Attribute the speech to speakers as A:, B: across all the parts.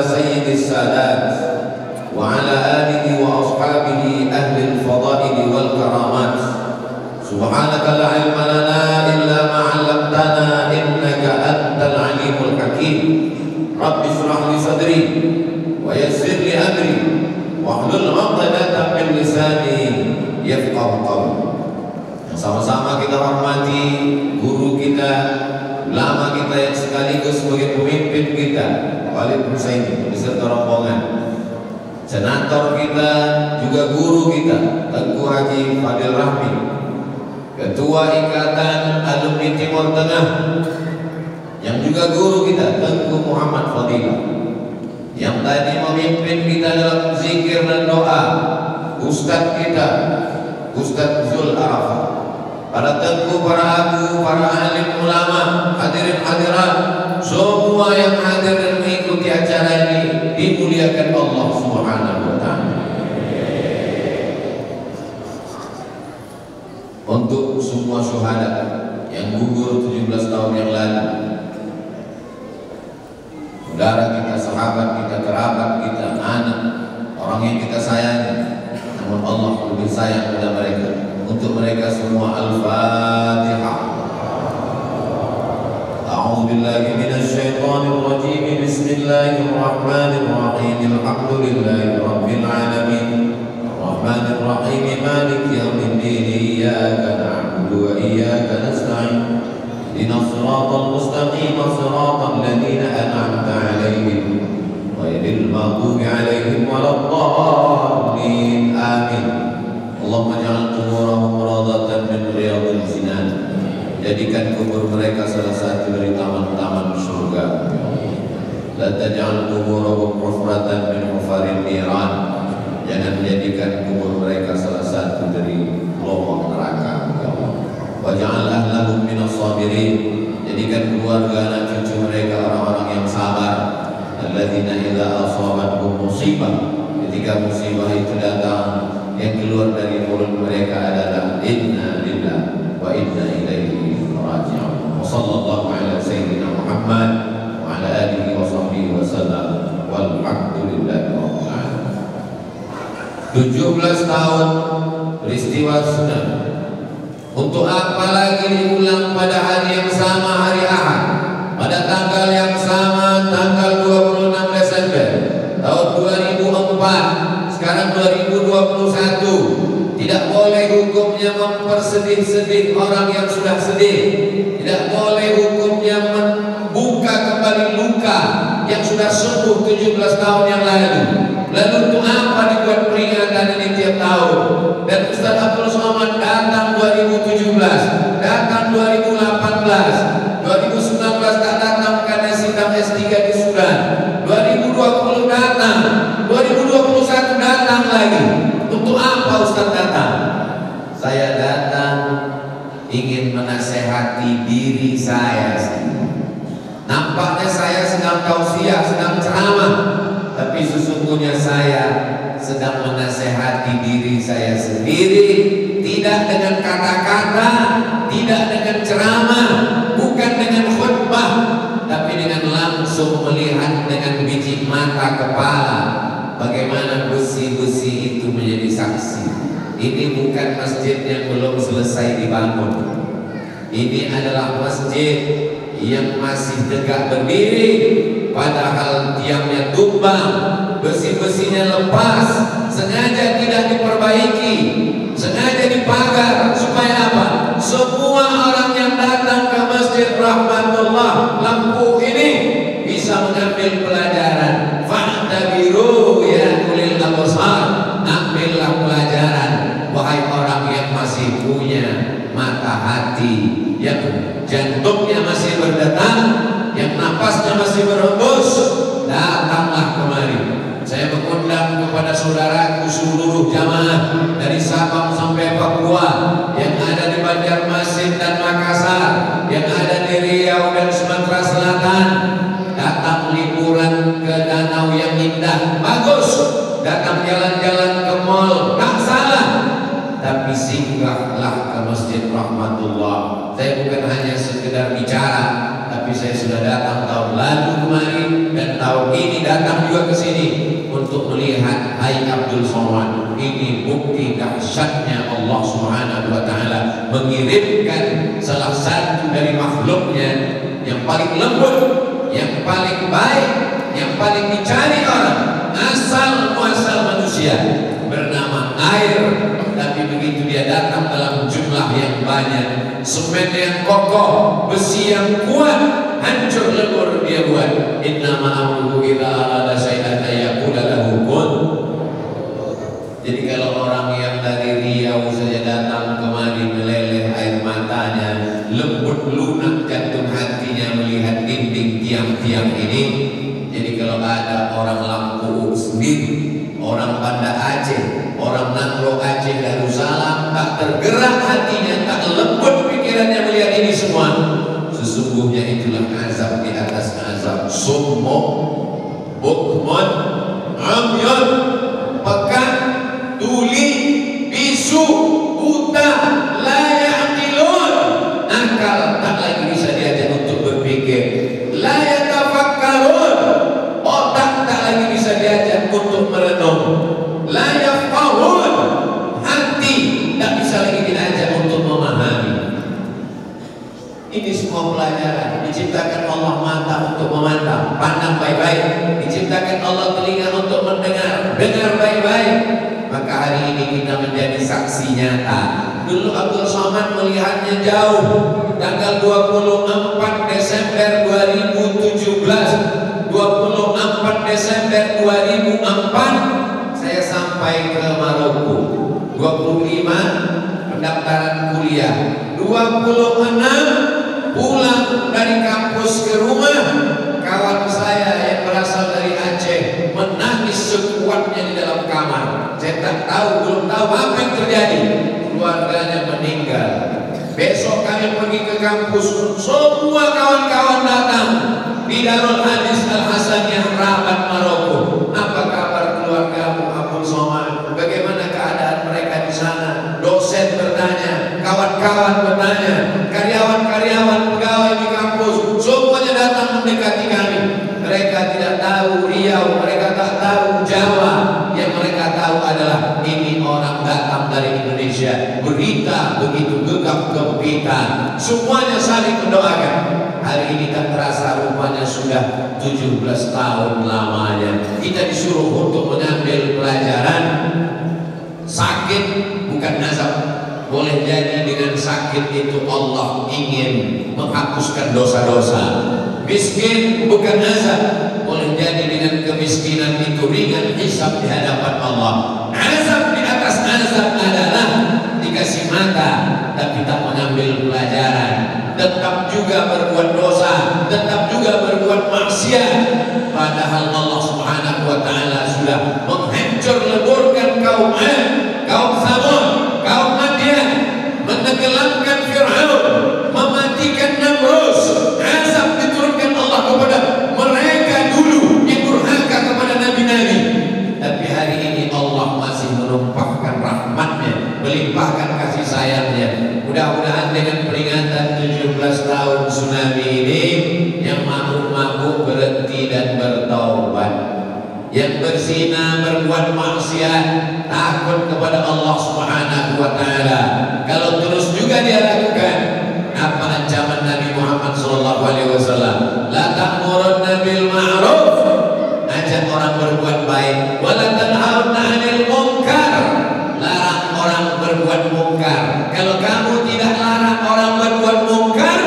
A: sayyidis sadat wa ala alihi wa ashabihi ahli al-fadaili wal karamat. Subhanaka la ilma lana illa ma 'allamtana innaka antal alimul hakim. Rabbi shrah li sadri wa yassir li amri wahlul 'uqdatam min lisani yafqahu qawli. Sama-sama kita hormati guru kita, ulama kita yang sekaligus sebagai pemimpin kita, Khalid Husaini beserta rombongan, senator kita, juga guru kita, Tengku Haji Fadil Rahmi, Ketua Ikatan Alumni Timur Tengah, yang juga guru kita, Tengku Muhammad Fadilah, yang tadi memimpin kita dalam zikir dan doa, Ustadz kita, Ustadz Zul Arafah, para tengku, para abu, para alim ulama, hadirin hadirat, semua yang hadir dan mengikuti acara ini dimuliakan Allah Subhanahu wa ta'ala. Untuk semua syuhada yang gugur 17 tahun yang lalu, saudara kita, sahabat kita, kerabat kita, anak, orang yang kita sayangi, namun Allah lebih sayang pada mereka. Untuk mereka semua Al-Fatihah. A'udzu billahi minasy syaithanir rajim. Bismillahirrahmanirrahim. Alhamdulillahi rabbil alamin. Arrahmanir rahim. Maliki yaumiddin. Iyyaka na'budu wa iyyaka nasta'in. Ihdinas siratal mustaqim. Siratal ladzina an'amta 'alaihim ghairil maghdubi 'alaihim waladdallin. Amin. Allahumma ja'al kuburahum rawdatan min riyadil jinan. Jadikan kubur mereka salah satu dari taman-taman surga. La taj'al kuburahum hufratan min hufarin niran. Jangan menjadikan kubur mereka salah satu dari lubang neraka. Wa ja'al ahlahum minas sabirin. Jadikan keluarga anak cucu mereka orang-orang yang sabar. Alladzina idza asabatuhum musibah, ketika musibah itu datang, yang keluar dari mulut mereka adalah inna lillahi wa inna ilaihi raji'un. Wa sallallahu ala sayyidina Muhammad wa ala alihi wa sahbihi wa sallam walhamdulillahi rabbil alamin. 17 tahun peristiwa tsunami. Untuk apa lagi diulang pada hari yang sama, hari Ahad, pada tanggal yang sama, tanggal 26 Desember tahun 2004. Sekarang 2021, tidak boleh hukumnya mempersedih-sedih orang yang sudah sedih. Tidak boleh hukumnya membuka kembali luka yang sudah sembuh 17 tahun yang lalu. Lalu untuk apa dibuat peringatan ini tiap tahun? Dan Ustaz Abdul Somad datang 2017, datang 2018, 2019 tak datang karena sidang S3 di Sudan, 2020 datang, 2021 datang lagi. Untuk apa Ustaz datang? Saya datang ingin menasehati diri saya sendiri. Nampaknya saya sedang tausiah, sedang ceramah, tapi sesungguhnya saya sedang menasehati diri saya sendiri. Tidak dengan kata-kata, tidak dengan ceramah, bukan dengan khutbah, tapi dengan langsung melihat dengan biji mata kepala bagaimana besi-besi itu menjadi saksi. Ini bukan masjid yang belum selesai dibangun. Ini adalah masjid yang masih tegak berdiri, padahal tiangnya tumbang, besi-besinya lepas, sengaja tidak diperbaiki, sengaja dipagar. Supaya apa? Semua orang yang datang ke Masjid Rahmatullah Lampu ini bisa mengambil pelajaran. Fa'tabiru ya ulil absar, ambillah pelajaran wahai orang yang masih punya mata hati, yang jantungnya masih berdetak, yang napasnya masih berhembus. Datanglah kemari. Saya mengundang kepada saudaraku seluruh jamaah dari Sabang sampai Papua, yang ada di Banjarmasin dan Makassar, yang ada di Riau dan Sumatera Selatan. Datang liburan ke danau yang indah, bagus. Datang jalan-jalan ke mall, tak salah. Tapi singgahlah ke Masjid Rahmatullah. Saya bukan hanya sekedar bicara, tapi Tapi saya sudah datang tahun lalu kemarin dan tahun ini datang juga ke sini untuk melihat Hai Abdul Somad. Ini bukti dahsyatnya Allah Subhanahu wa taala mengirimkan salah satu dari makhluknya yang paling lembut, yang paling baik, yang paling dicari orang, asal muasal manusia, bernama air. Tapi begitu dia datang dalam jumlah yang banyak, semen yang kokoh, besi yang kuat, hancur lebur dia buat. Innama amruhu idza arada syai'an ayyaqula lahu kun. Jadi kalau orang yang dari Riau saja datang kemari meleleh air matanya, lembut lunak jantung hatinya melihat dinding tiang-tiang ini. Jadi kalau ada orang Lampu sendiri, orang Banda Aceh, orang Nangro Aceh Darussalam, tak tergerak hatinya, tak lembut pikirannya melihat ini semua, sesungguhnya itulah azab di atas azab. Summo, bukmun, amyun, pekat, tuli, bisu, buta, la ya'qilun, akal tak lagi bisa diajak untuk berpikir, la yatafakkarun, otak tak lagi bisa diajak untuk merenung, la yafqahun, hati tak bisa lagi diajak untuk memahami. Ini semua pelajaran. Diciptakan Allah mata untuk memandang, pandang baik-baik. Diciptakan Allah telinga untuk mendengar, dengar baik-baik. Maka hari ini kita menjadi saksi nyata. Dulu Abdul Somad melihatnya jauh. Tanggal 24 Desember 2017, 24 Desember 2004, saya sampai ke Maroko. 25 pendaftaran kuliah, 26 pulang dari kampus ke rumah. Kawan saya yang berasal dari Aceh menangis sekuatnya di dalam kamar. Saya tak tahu, belum tahu apa yang terjadi. Keluarganya meninggal. Besok kami pergi ke kampus, semua kawan-kawan datang di Darul Hadis Al Hasaniyah Rabat Maroko. Apa kabar keluargamu Abdul Somad? Bagaimana keadaan mereka di sana? Dosen bertanya, kawan-kawan bertanya, karyawan-karyawan pegawai di kampus semuanya datang mendekati kami. Mereka tidak tahu Riau, mereka tak tahu Jawa. Yang mereka tahu adalah ini orang datang dari Indonesia. Berita begitu gegap gempita, semuanya saling mendoakan. Hari ini tak terasa rupanya sudah 17 tahun lamanya. Kita disuruh untuk mengambil pelajaran. Sakit bukan azab. Boleh jadi dengan sakit itu Allah ingin menghapuskan dosa-dosa. Miskin bukan azab. Boleh jadi dengan kemiskinan itu ringan hisab di hadapan Allah. Azab di atas azab adalah dikasih mata tapi tak mengambil pelajaran, tetap juga berbuat dosa, tetap juga berbuat maksiat. Padahal Allah Subhanahu wa taala sudah menghancur leburkan kaum Ad, kaum Thamud, kaum Madian, menenggelamkan Fir'aun, mematikan Namrus. Azab diturunkan Allah kepada mereka dulu yang durhaka kepada nabi-nabi. Tapi hari ini Allah masih menumpahkan rahmatnya, melimpahkan kasih sayangnya. Mudah-mudahan dengan peringatan 17 tahun tsunami ini, yang mabuk-mabuk berhenti dan bertaubat, yang berzina, berbuat maksiat, takut kepada Allah Subhanahu wa taala. Kalau terus juga dia lakukan, apa ancaman Nabi Muhammad sallallahu alaihi wasallam? La ta'murunna bil ma'ruf, ajak orang berbuat baik, wa la tanhauna 'anil munkar, larang orang berbuat mungkar. Kalau kamu tidak larang orang berbuat mungkar,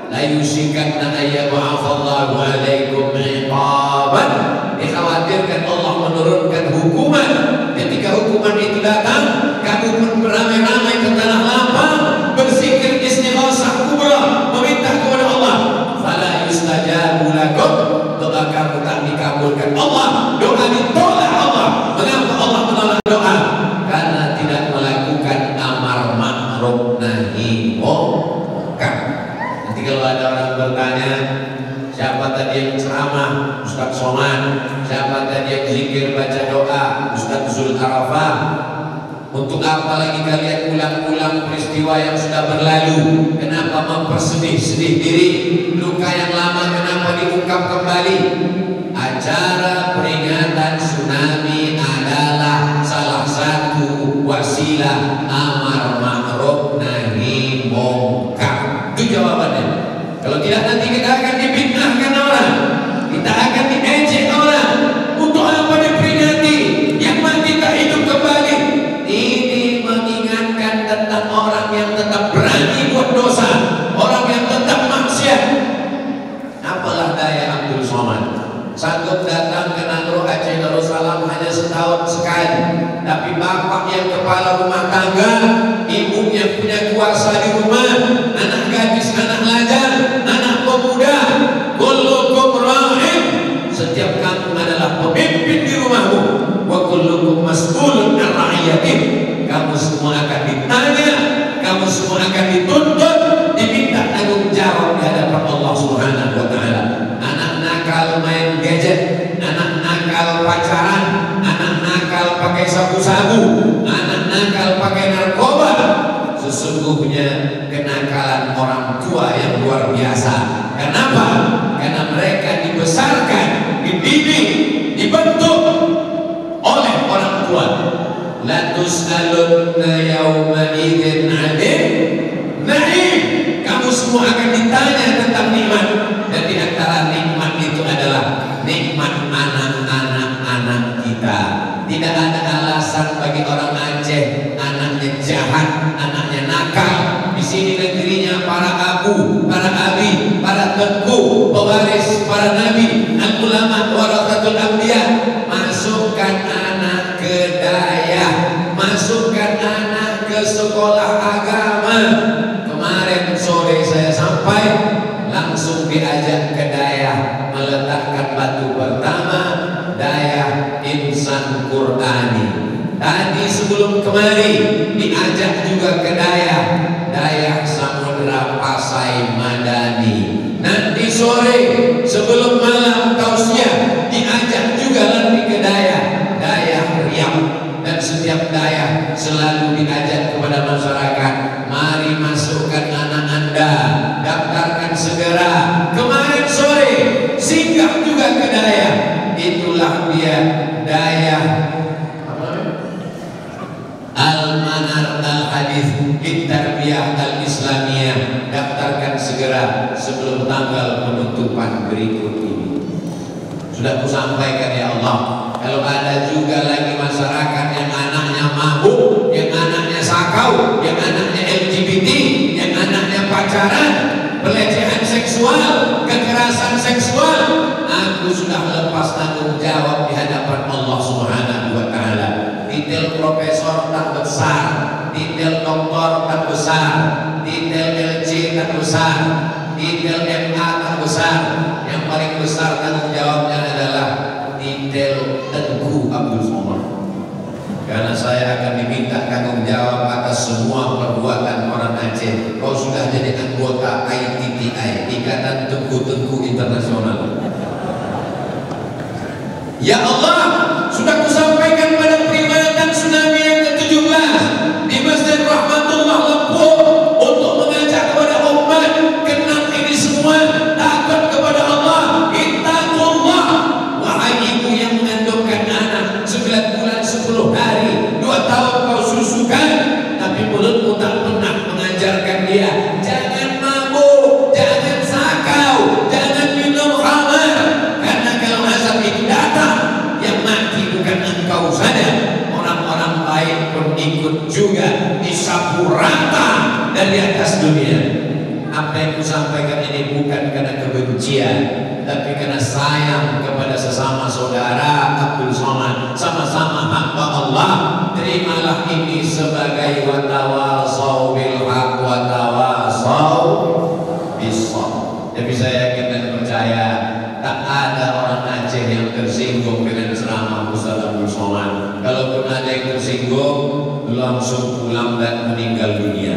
A: la yusikanna ayyab'atsallahu 'alaikum 'iqaban, dikhawatirkan Allah menurunkan hukuman. Ketika hukuman itu datang, kamu pun beramai-ramai ke tanah lapang, berzikir istighosah kubra, meminta kepada Allah. Fala yustajabu lakum, doa kamu tak dikabulkan Allah, doa ditolak Allah. Mengapa Allah menolak doa? Karena tidak melakukan amar ma'ruf nahi munkar. Nanti kalau ada orang bertanya, siapa tadi yang ceramah? Ustaz Somad. Siapa tadi yang zikir baca doa? Ustaz Zul Arafah. Untuk apa lagi kalian ulang-ulang peristiwa yang sudah berlalu? Kenapa mempersedih-sedih diri? Luka yang lama kenapa diungkap kembali? Acara peringatan tsunami adalah salah satu wasilah amar ma'ruf nahi munkar. Itu jawabannya. Kalau tidak nanti kita akan difitnahkan orang, kita akan diejek orang. Untuk apa diperingati? Yang mati tak hidup kembali. Ini mengingatkan tentang orang yang tetap berani buat dosa, orang yang tetap maksiat. Apalah daya Abdul Somad, sanggup datang ke Nagro Aceh Darussalam hanya setahun sekali, tapi bapak yang kepala rumah tangga, ibu yang punya kuasa di rumah, anak gadis, anak lajang, anak pemuda, kullukum ra'in, setiap kamu adalah pemimpin di rumahmu, wa kullukum mas'ulun an ra'iyatih, kamu semua akan ditanya, kamu semua akan dituntut, diminta tanggung jawab di hadapan Allah Subhanahu wa taala. Anak nakal main gadget, anak nakal pacaran, anak nakal pakai sabu-sabu, anak nakal pakai narkoba, sesungguhnya kenakalan orang tua yang luar biasa. Kenapa? Karena mereka dibesarkan, dididik, dibentuk oleh orang tua. La tus'alunna yawma idzin 'anil na'im. Kamu semua akan ditanya tentang nikmat, dan di antara nikmat itu adalah nikmat anak-anak kita. Tidak ada alasan bagi orang Aceh anaknya jahat, anaknya nakal. Di sini negerinya para abu, para abi, para tengku, pewaris para nabi, al-ulama warathatul anbiya. Masukkan anak ke daya, masukkan anak ke sekolah agama. Kemarin sore saya sampai, langsung diajak ke daya meletakkan batu pertama, daya insan Qur'ani. Tadi sebelum kemari diajak juga ke daya Samudra Pasai Madani. Nanti sore sebelum malam tausiah diajak juga nanti ke daya Riau. Dan setiap daya selalu diajak kepada masyarakat, mari masukkan anak Anda, daftarkan segera. Kemarin sore singgah juga ke daya. Itulah dia daya Al-Manar Al-Hadith Tarbiyah Al-Islamiyah. Daftarkan segera sebelum tanggal penutupan berikut ini. Sudah kusampaikan ya Allah, kalau ada juga lagi masyarakat yang anaknya mabuk, yang anaknya sakau, yang anaknya LGBT, yang anaknya pacaran, pelecehan seksual, kekerasan seksual, aku sudah lepas tanggung jawab di hadapan Allah Subhanahu wa taala. Titel profesor tak besar, titel doktor tak besar, titel LC tak besar, titel MA tak besar. Yang paling besar tanggung jawabnya adalah titel Tengku Abdul Somad. Karena saya akan diminta tanggung jawab atas semua perbuatan orang Aceh. Kau sudah jadi anggota ITTI, Ikatan Tengku-Tengku Internasional. Ya Allah, sudah kusampaikan pada peringatan tsunami yang ke-17 di Masjid Rahmatullah Lempuh untuk mengajak kepada umat, kenal ini semua, takut kepada Allah, ittaqullah. Wahai ibu yang mengandungkan anak 9 bulan 10 hari, 2 tahun kau susukan, tapi mulutmu tak pernah mengajarkan dia jangan mabuk, jangan sakau, jangan minum khamar. Karena kalau azab itu datang, yang mati bukan engkau saja, orang-orang lain pun ikut juga disapu rata dari atas dunia. Apa yang kusampaikan ini bukan karena kebencian, tapi karena sayang kepada sesama saudara Abdul Somad, sama-sama hamba Allah. Terimalah ini sebagai watawasau bil haq watawasau bis sabr. Tapi saya yakin dan percaya tak ada orang Aceh yang tersinggung dengan ceramah Ustaz Abdul Somad. Kalaupun ada yang tersinggung, langsung pulang dan meninggal dunia.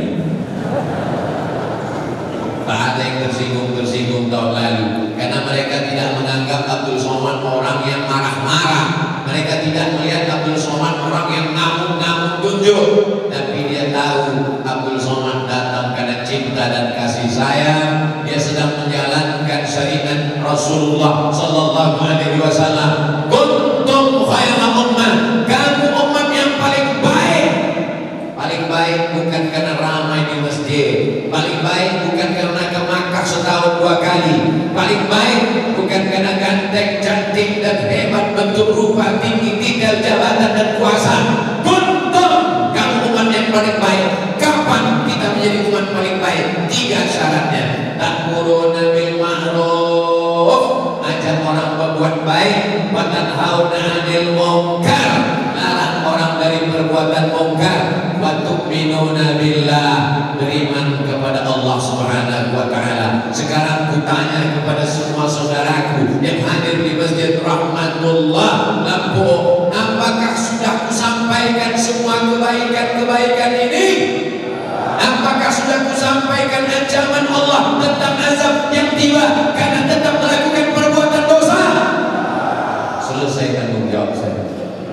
A: Tak ada yang tersinggung tahun lalu, karena mereka tidak menganggap Abdul Somad orang yang marah-marah. Mereka tidak melihat Abdul Somad orang yang ngamuk-ngamuk tunjuk. tapi dia tahu Abdul Somad datang karena cinta dan kasih sayang. Dia sedang menjalankan syariat Rasulullah Sallallahu Alaihi Wasallam. Kuntum khaira ummah, kamu umat yang paling baik. Paling baik bukan karena ramai di masjid, paling baik bukan karena ke Makkah setahun 2 kali, paling baik bukan karena ganteng, cantik dan hebat, bentuk rupa, tinggi, titel, jabatan dan kuasa. Kuntum, kamu umat yang paling baik. Kapan kita menjadi umat paling baik? 3 syaratnya. Ta'muruna bil ma'ruf, ajak orang berbuat baik, wa tanhauna 'anil munkar, larang orang dari perbuatan munkar, wa tu'minuna billah, beriman kepada Allah Subhanahu wa taala. Sekarang kutanya kepada semua saudaraku yang hadir di Masjid Rahmatullah Lampung, apakah sudah kusampaikan semua kebaikan-kebaikan ini? Apakah sudah kusampaikan ancaman Allah tentang azab yang tiba karena tetap melakukan perbuatan dosa? Selesai tanggung jawab saya.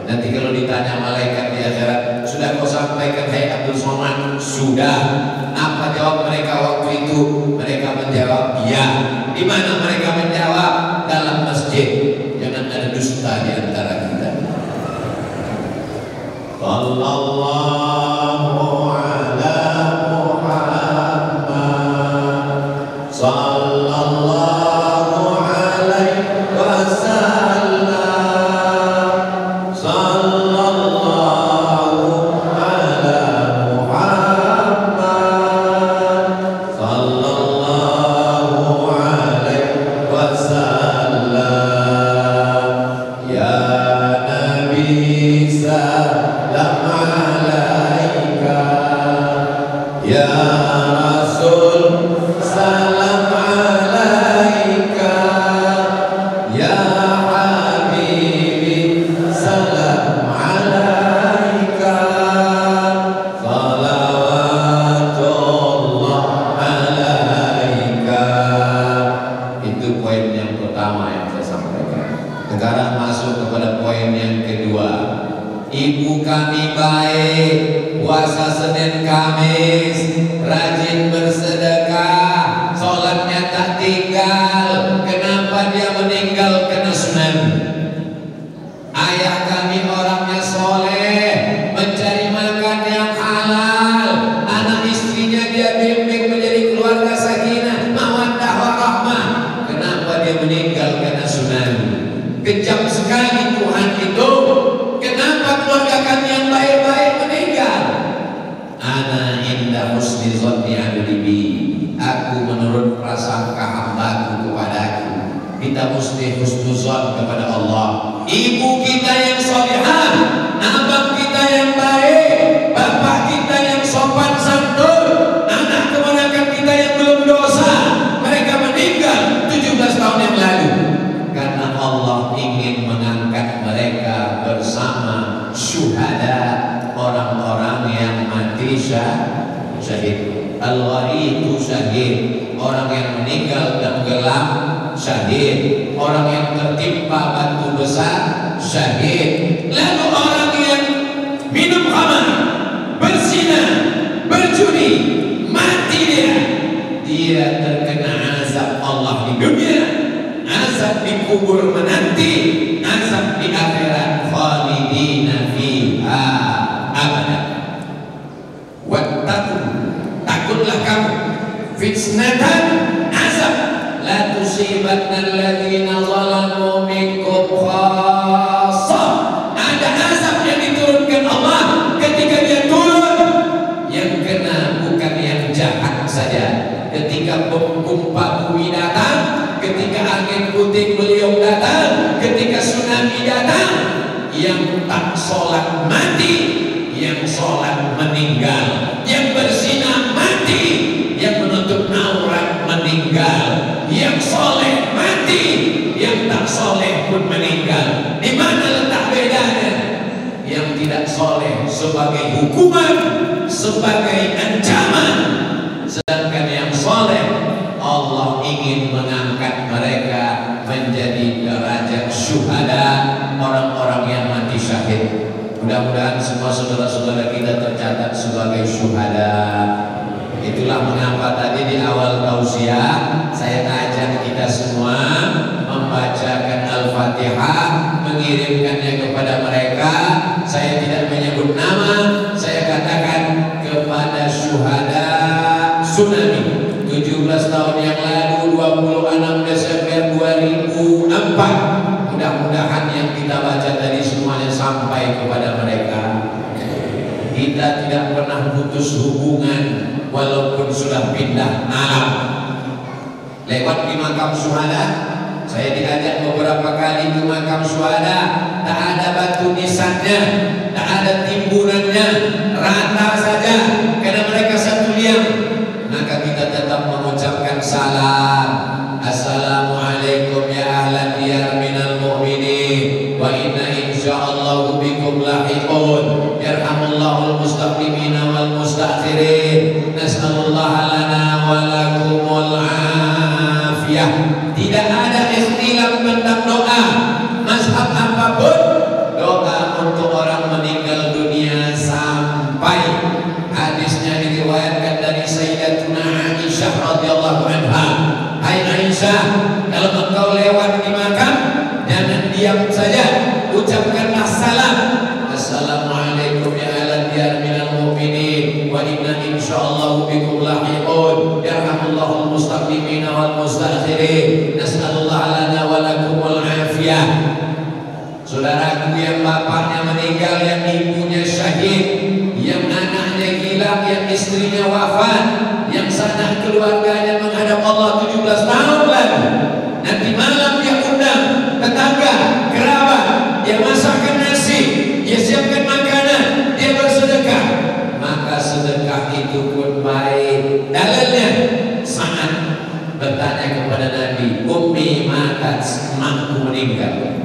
A: Nanti kalau ditanya malaikat di akhirat, sudah kau sampaikan hai Abdul Somad? Sudah. Apa jawab mereka waktu itu? Mereka menjawab ya. Di mana mereka menjawab? Dalam masjid. Jangan ada dusta di antara kita. Sallallahu ala Muhammad, sallallahu alaihi wasallam, sallallahu ala Muhammad, sallallahu alaihi wasallam. Ya Nabi salam alaika, ya Rasul salam alaika, ya Habibi salam alaika, salawatullah alaika. Itu poin yang pertama yang saya sampaikan. Sekarang masuk kepada poin yang kedua. Ibu kami baik, puasa Senin Kamis, rajin bersedekah, sholatnya tak tinggal. Kenapa dia meninggal? Kena sunan. Ayah kami orangnya soleh, mencari makan yang halal, anak istrinya dia bimbing menjadi keluarga sakinah, mawaddah warahmah. Kenapa dia meninggal? Kena sunan. Kejam sekali Tuhan itu. Kenapa keluarga kami yang baik-baik meninggal? Ana inda husni zanni abdi bi. Aku menurut prasangka hambaku kepadaku. Kita mesti husnuzon kepada Allah. Ibu kita yang salihah, abang kita yang baik, bapak kita yang sopan santun, anak keponakan kita yang belum dosa, mereka meninggal 17 tahun yang lalu. Karena Allah ingin mengangkat mereka bersama syuhada, orang-orang yang mati syahid. Al-Ghariqu syahid, orang yang meninggal tenggelam syahid, orang yang tertimpa batu besar syahid. Lalu orang yang minum khamar, berzina, berjudi, mati dia terkena azab Allah di dunia, azab di kubur menanti, azab di akhirat, khalidina fiha abada. Wattaqu, takutlah kamu, fitnatan, azab, la tusibanna alladhina zalamu minkum khassah. Ada azab yang diturunkan Allah ketika dia turun, yang kena bukan yang jahat saja. Ketika gempa bumi datang, ketika angin puting beliung datang, ketika tsunami datang, yang tak sholat mati, yang sholat meninggal, yang berzina mati, yang menutup aurat meninggal, yang soleh mati, yang tak soleh pun meninggal. Di mana letak bedanya? Yang tidak soleh sebagai hukuman, sebagai ancaman, sedangkan yang soleh Allah ingin mengangkat mereka menjadi derajat syuhada, orang-orang yang mati syahid. Mudah-mudahan semua saudara-saudara kita sudah tercatat sebagai syuhada. Itulah mengapa tadi di awal tausiah saya ajak kita semua membacakan Al-Fatihah, mengirimkannya kepada mereka. Saya tidak menyebut nama, saya katakan kepada syuhada tsunami 17 tahun yang lalu, 26 Desember 2004. Mudah-mudahan yang kita baca tadi semuanya sampai kepada mereka. Kita tidak pernah putus hubungan walaupun sudah pindah alam. Lewat di makam syuhada, saya diajak beberapa kali ke makam syuhada. Tak ada batu nisannya, tak ada timburannya, rata saja karena mereka satu liang. Maka kita tetap mengucapkan salam. Assalamualaikum ya ahlan diyar minal mu'minin wa inna insyaallah bikum lahiqun. Yarhamullahul mustaqimina wal mustakhirin. Nas'alullah lana wa lakumul afiyah. Tidak ada ikhtilaf tentang doa mazhab apapun. Doa untuk orang meninggal dunia sampai hadisnya diriwayatkan dari Sayyidatuna Aisyah radhiyallahu anha. Hai Aisyah, kalau engkau lewat di makam jangan diam saja, ucapkanlah salam. Assalamualaikum ya ahlan diyar minal mu'minin wa inna insyaallah bikum lahiqun. Yarhamullahul mustaqimina wal mustakhirin. Nas'alullah lana wa lakumul afiyah. Saudaraku yang bapaknya meninggal, yang ibunya syahid, yang anaknya gila, yang istrinya wafat, yang sanak keluarganya menghadap Allah 17 tahun lalu. Nanti malam dia undang tetangga, kerabat, dia masakkan nasi, dia siapkan makanan, dia bersedekah. Maka sedekah itu pun baik. Dalilnya Sa'ad bertanya kepada Nabi, Ummi matat, emakku meninggal.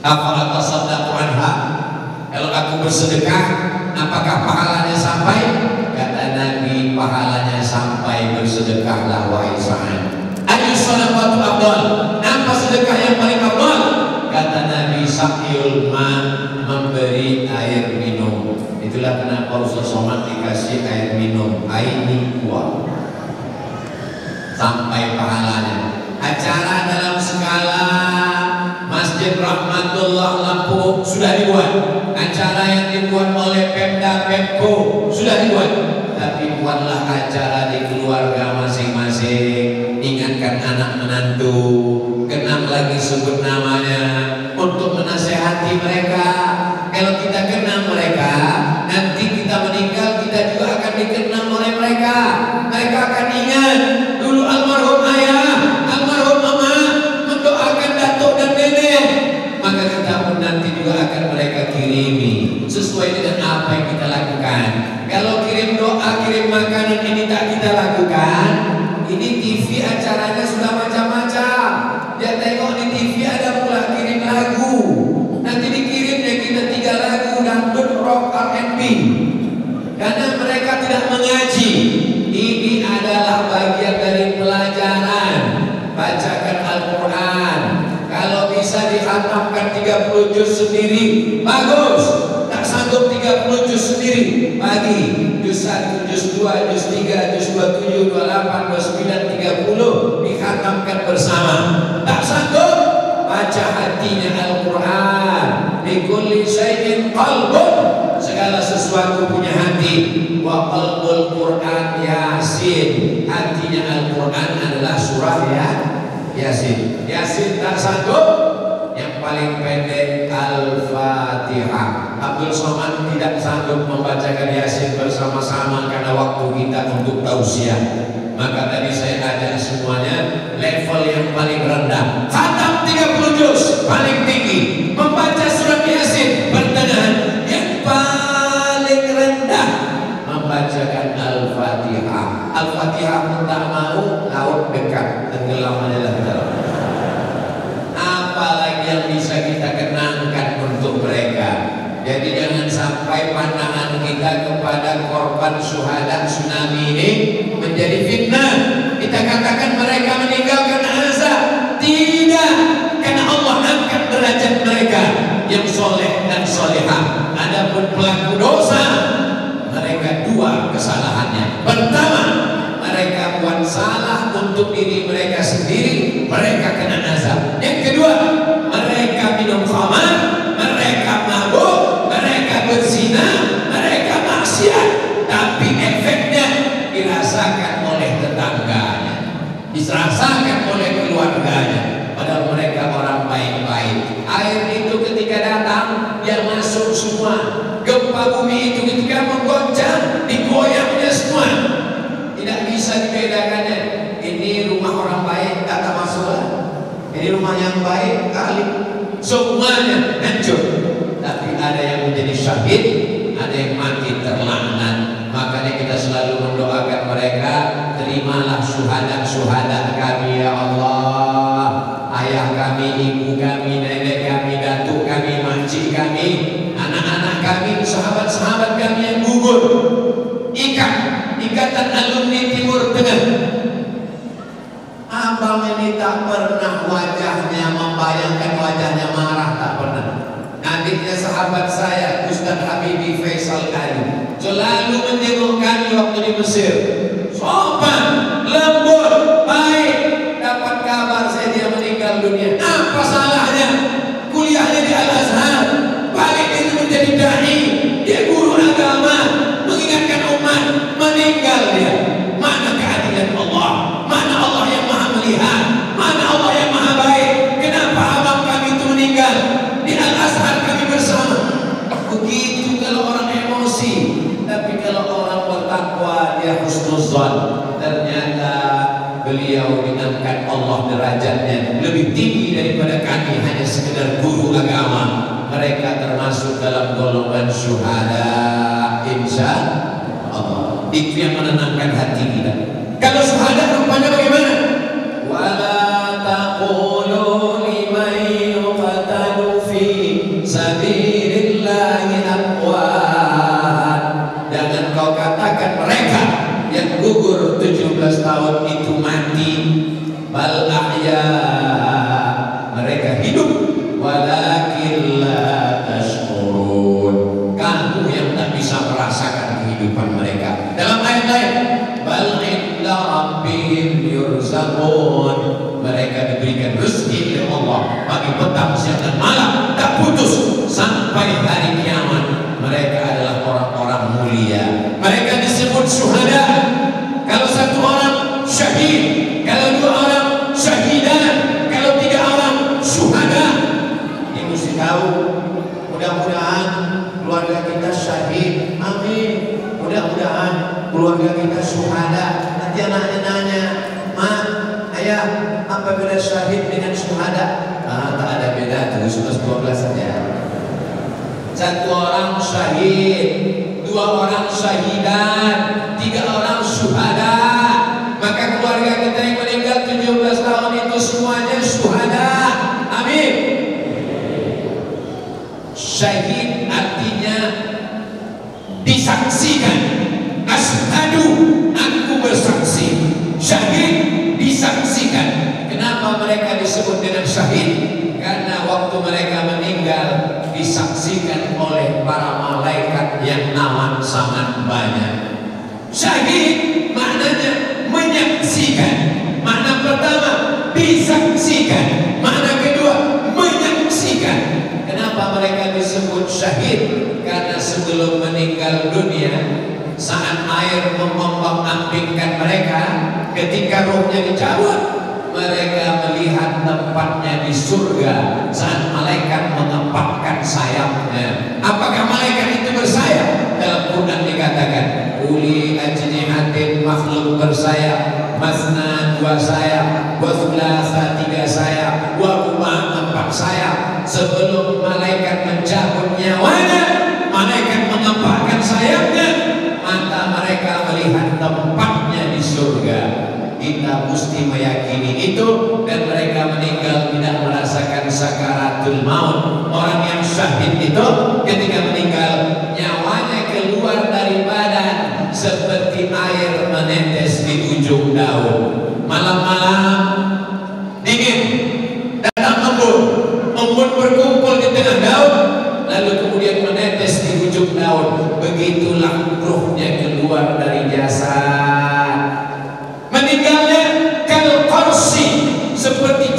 A: Apa atasaddaqu anha? Kalau aku bersedekah, apakah pahalanya sampai? Kata Nabi, pahalanya sampai. Bersedekahlah wahai Sa'ad. Ayu shadaqatu afdal? Apa sedekah yang paling afdal? Kata Nabi, saqiyul ma, memberi air minum. Itulah kenapa Rasulullah SAW dikasih air minum, aini kuat sampai pahalanya. Acara dalam skala Masjid Rahmatullah Lampung sudah dibuat, acara yang dibuat oleh Pemda Pemko sudah dibuat. Tapi buatlah acara di keluarga masing-masing, ingatkan anak menantu, kenang lagi sebut namanya untuk menasehati mereka. Kalau kita kenang mereka, nanti kita meninggal, kita juga akan dikenang oleh mereka. Mereka akan ingat dulu almarhum ayah, almarhum mama mendoakan datuk dan nenek. Maka kita pun nanti juga akan mereka kirimi sesuai dengan apa yang kita lakukan. Kalau kirim doa, kirim makanan ini tak kita lakukan, ini TV acaranya sudah macam-macam. Dia tengok di TV ada pula kirim lagu. Nanti dikirimnya kita 3 lagu dangdut, rock, R&B. Karena mereka tidak mengaji. Ini adalah bagian dari pelajaran. Bacakan Al-Quran. Kalau bisa dihatamkan 30 juz sendiri, bagus. Tak sanggup 30 juz sendiri, bagi juz 1, juz 2, juz 3, juz 27, 28, 29, 30 dihatamkan bersama. Tak sanggup, baca hatinya Al-Quran. Likulli syai'in qalbun, segala sesuatu punya hati. Wa qalbul Quran Yasin, hatinya Al-Quran adalah surah ya Yasin. Yasin tak sanggup, yang paling pendek Al-Fatihah. Abdul Somad tidak sanggup membacakan Yasin bersama-sama karena waktu kita untuk tausiah. Maka tadi saya ajak semuanya level yang paling rendah, khatam 30 juz paling tinggi, membaca surat Yasin pertengahan. Yang paling rendah membacakan Al-Fatihah. Al-Fatihah pun tak mau, laut dekat, tenggelam aja lah dalam. Apalagi yang bisa kita kenangkan untuk mereka. Jadi jangan sampai pandangan kita kepada korban syuhada tsunami ini menjadi fitnah. Kita katakan mereka meninggal karena azab. Tidak, karena Allah angkat derajat mereka yang soleh dan solehah. Adapun pelaku dosa, mereka kena azab. Yang kedua, mereka minum khamar, mereka mabuk, mereka berzina, mereka maksiat, tapi efeknya dirasakan oleh tetangganya, dirasakan oleh keluarganya, padahal mereka orang baik-baik. Air itu ketika datang dia masuk semua, gempa bumi itu ketika menggoncang digoyangnya semua, tidak bisa dibedakannya. Ini rumah orang baik tak masuk, ini rumah yang baik kali, semuanya hancur. Tapi ada yang menjadi syahid, ada yang mati terlaknat. Makanya kita selalu mendoakan mereka, terimalah syuhada-syuhada kami ya Allah. Ayah kami, ibu kami, nenek kami, datuk kami, makcik kami, anak-anak kami, sahabat-sahabat kami yang gugur. Ikatan alumni Timur Tengah. Abang ini tak pernah wajahnya membayangkan wajahnya marah, tak pernah. Adiknya sahabat saya, Ustaz Habibi Faisal Ali, selalu menjenguk kami waktu di Mesir. Sopan, lembut, baik. Dapat kabar saya dia meninggal dunia. Apa salahnya? Kuliahnya di Al-Azhar, balik itu menjadi dai, dia guru agama, mengingatkan umat, meninggal dia. Mana keadilan Allah? Mana Allah yang maha melihat? Mana Allah yang maha baik? Kenapa abang kami itu meninggal? Di Al-Azhar kami bersama. Begitu kalau orang emosi. Tapi kalau orang bertakwa dia husnuzan. Ternyata beliau diangkat Allah derajatnya lebih tinggi daripada kami hanya sekedar guru agama. Mereka termasuk dalam golongan syuhada, insya Allah. Itu yang menenangkan hati kita. Kalau syuhada rupanya bagaimana? Wala taqulu liman yuqtalu fi sabilillahi amwat. Jangan kau katakan mereka yang gugur 17 tahun itu mati. Bal ahya, mereka hidup. Walakin la tashkurun, kamu yang tak bisa merasakan kehidupan mereka. Dalam ayat lain, bal inda rabbihim yurzaqun, mereka diberikan rezeki oleh Allah pagi petang siang dan malam tak putus sampai hari kiamat. Mereka adalah orang-orang mulia. Mereka disebut syuhada. Kalau satu orang syahid, kalau dua orang syahidan, kalau tiga orang syuhada. Ini mesti tahu. Mudah-mudahan keluarga kita syahid. Amin. Mudah-mudahan keluarga kita syuhada. Nanti anaknya nanya, Ma, ayah, apa beda syahid dengan syuhada? Tak ada beda, 12 saja. Satu orang syahid, dua orang syahidan, tiga orang syuhada. Maka keluarga kita yang meninggal 17 tahun itu semuanya syuhada. Amin. Syahid artinya disaksikan. Asyhadu, aku bersaksi. Syahid disaksikan. Kenapa mereka disebut dengan syahid? Karena waktu mereka meninggal disaksikan oleh para malaikat yang amat sangat banyak. Syahid maknanya menyaksikan. Makna pertama disaksikan, makna kedua menyaksikan. Kenapa mereka disebut syahid? Karena sebelum meninggal dunia, saat air mengombang-ambingkan mereka, ketika rohnya dicabut, mereka melihat tempatnya di surga saat malaikat menempatkan sayapnya. Apakah malaikat itu bersayap? Dalam Quran dikatakan uli ajnihatin, makhluk bersayap, masna 2 sayap, wa thulatha 3 sayap, wa ruba' 4 sayap. Sebelum malaikat mencabut nyawanya, malaikat menempatkan sayapnya, mata mereka melihat tempatnya di surga. Kita mesti meyakini itu, dan mereka meninggal tidak merasakan sakaratul maut. Orang yang syahid itu ketika meninggal nyawanya keluar dari badan seperti air menetes di ujung daun. Malam-malam dingin, datang embun berkumpul di tengah daun, lalu kemudian menetes di ujung daun. Begitulah ruhnya keluar dari jasad. Meninggalnya kal qarsi, seperti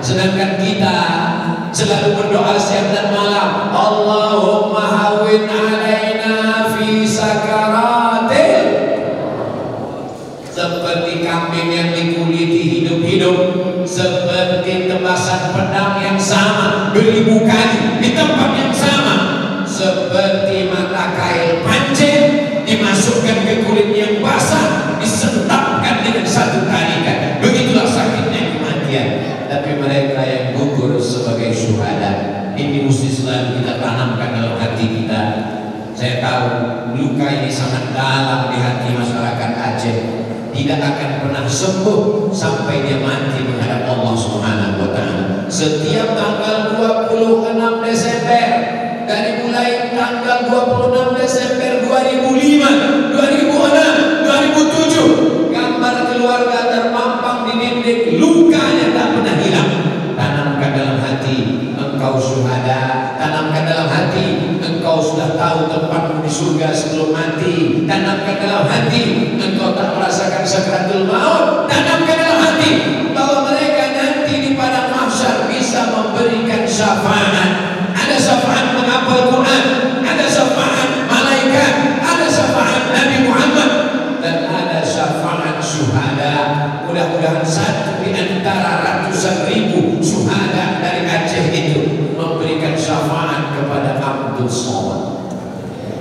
A: Sedangkan kita selalu berdoa siang dan malam, Allahumma hawwin alaina fi sakaratil. Seperti kambing yang dikuliti hidup-hidup, seperti tebasan pedang yang sama beribu kali di tempat yang sama, seperti mata kail pancing dimasukkan ke kulit yang basah, disentapkan dengan satu tarikan. Begitulah sakitnya kematian. Tapi mereka yang gugur sebagai syuhada, ini mesti selalu kita tanamkan dalam hati kita. Saya tahu luka ini sangat dalam di hati masyarakat Aceh, tidak akan pernah sembuh sampai dia mati menghadap Allah Subhanahu wa Ta'ala. Setiap tanggal 26 Desember, dari mulai tanggal 26 Desember 2005, 2006, 2007, gambar keluarga terpampang di dinding, lukanya tak pernah hilang. Tanamkan dalam hati engkau syuhada, tanamkan dalam hati engkau sudah tahu tempatmu di surga sebelum mati, tanamkan dalam hati engkau tak merasakan sakratul maut, tanamkan dalam hati bahwa mereka nanti di padang mahsyar bisa memberikan syafaat. Ada syafaat menghafal Quran, ada syafaat malaikat, ada syafaat Nabi Muhammad, dan ada syafaat syuhada. Mudah-mudahan satu di antara ratusan ribu syuhada dari Aceh itu memberikan syafaat kepada Abdul Somad.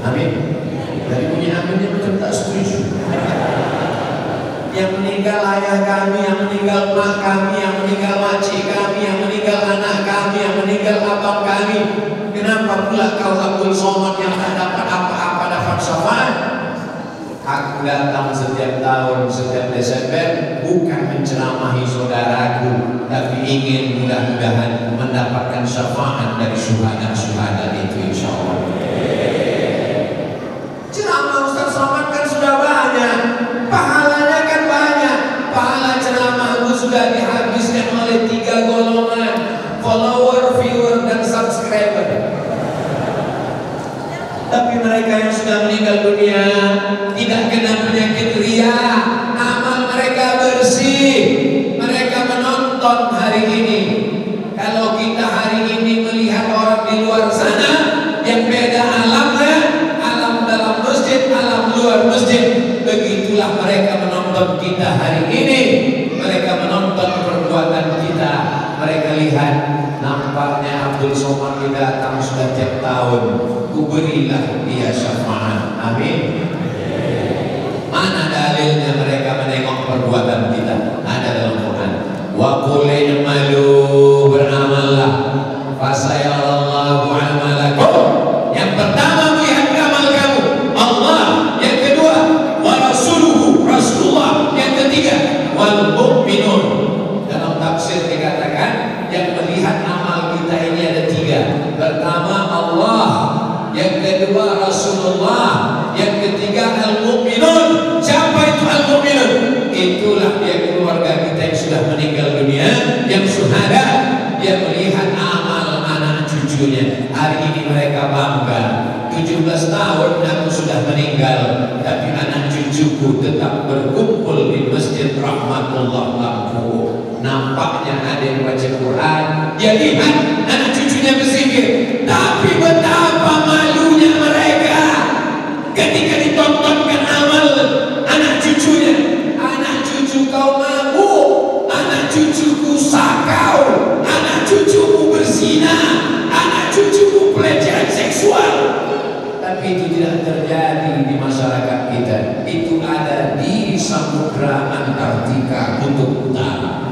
A: Amin. Dari bunyi aminnya macam tak setuju. Yang meninggal ayah kami, yang meninggal mak kami, yang meninggal makcik kami, yang meninggal anak kami, yang meninggal abang kami. Kenapa pula kau Abdul Somad yang tak dapat apa-apa dapat syafaat? Aku datang setiap tahun, setiap Desember, bukan menceramahi saudaraku, tapi ingin mudah-mudahan mendapatkan syafaat dari syuhada-syuhada itu, insya Allah. Ceramah Ustaz Somad kan sudah banyak, pahalanya kan banyak. Pahala ceramahku sudah dihabiskan oleh 3 golongan, follower, viewer, dan subscriber. Tapi mereka yang sudah meninggal dunia tidak kena penyakit ria, amal mereka bersih, mereka menonton hari ini. Kalau kita hari ini melihat orang di luar sana yang beda alamnya, alam dalam masjid, alam luar masjid, begitulah mereka menonton kita hari ini. Mereka menonton perbuatan kita, mereka lihat nampaknya Abdul Somad datang sudah tiap tahun, kuberilah dia syafaat. Amin. Mana dalilnya mereka menengok perbuatan kita? Ada dalam Quran. Wa qul i'malu, beramallah, fasayarallahu amalakum. Yang pertama melihat amal kamu Allah, yang kedua wa rasuluhu, Rasulullah, yang ketiga wal mu'minun. Dalam tafsir dikatakan yang melihat amal kita ini ada 3. Pertama Allah, yang kedua Rasulullah, yang ketiga al-mu'minun. Siapa itu al-mu'minun? Itulah dia keluarga kita yang sudah meninggal dunia, yang syuhada. Dia melihat amal anak cucunya. Hari ini mereka bangga. 17 tahun aku sudah meninggal, tapi anak cucuku tetap berkumpul di Masjid Rahmatullah Lampung. Nampaknya ada yang baca Quran, dia lihat anak cucunya berzikir. Tapi betapa malunya mereka ketika ditontonkan amal anak cucunya. Anak cucu kau mabuk, anak cucuku sakau, anak cucumu berzina, anak cucumu pelecehan seksual. Tapi itu tidak terjadi di masyarakat kita. Itu ada di Samudra Antartika Kutub Utara.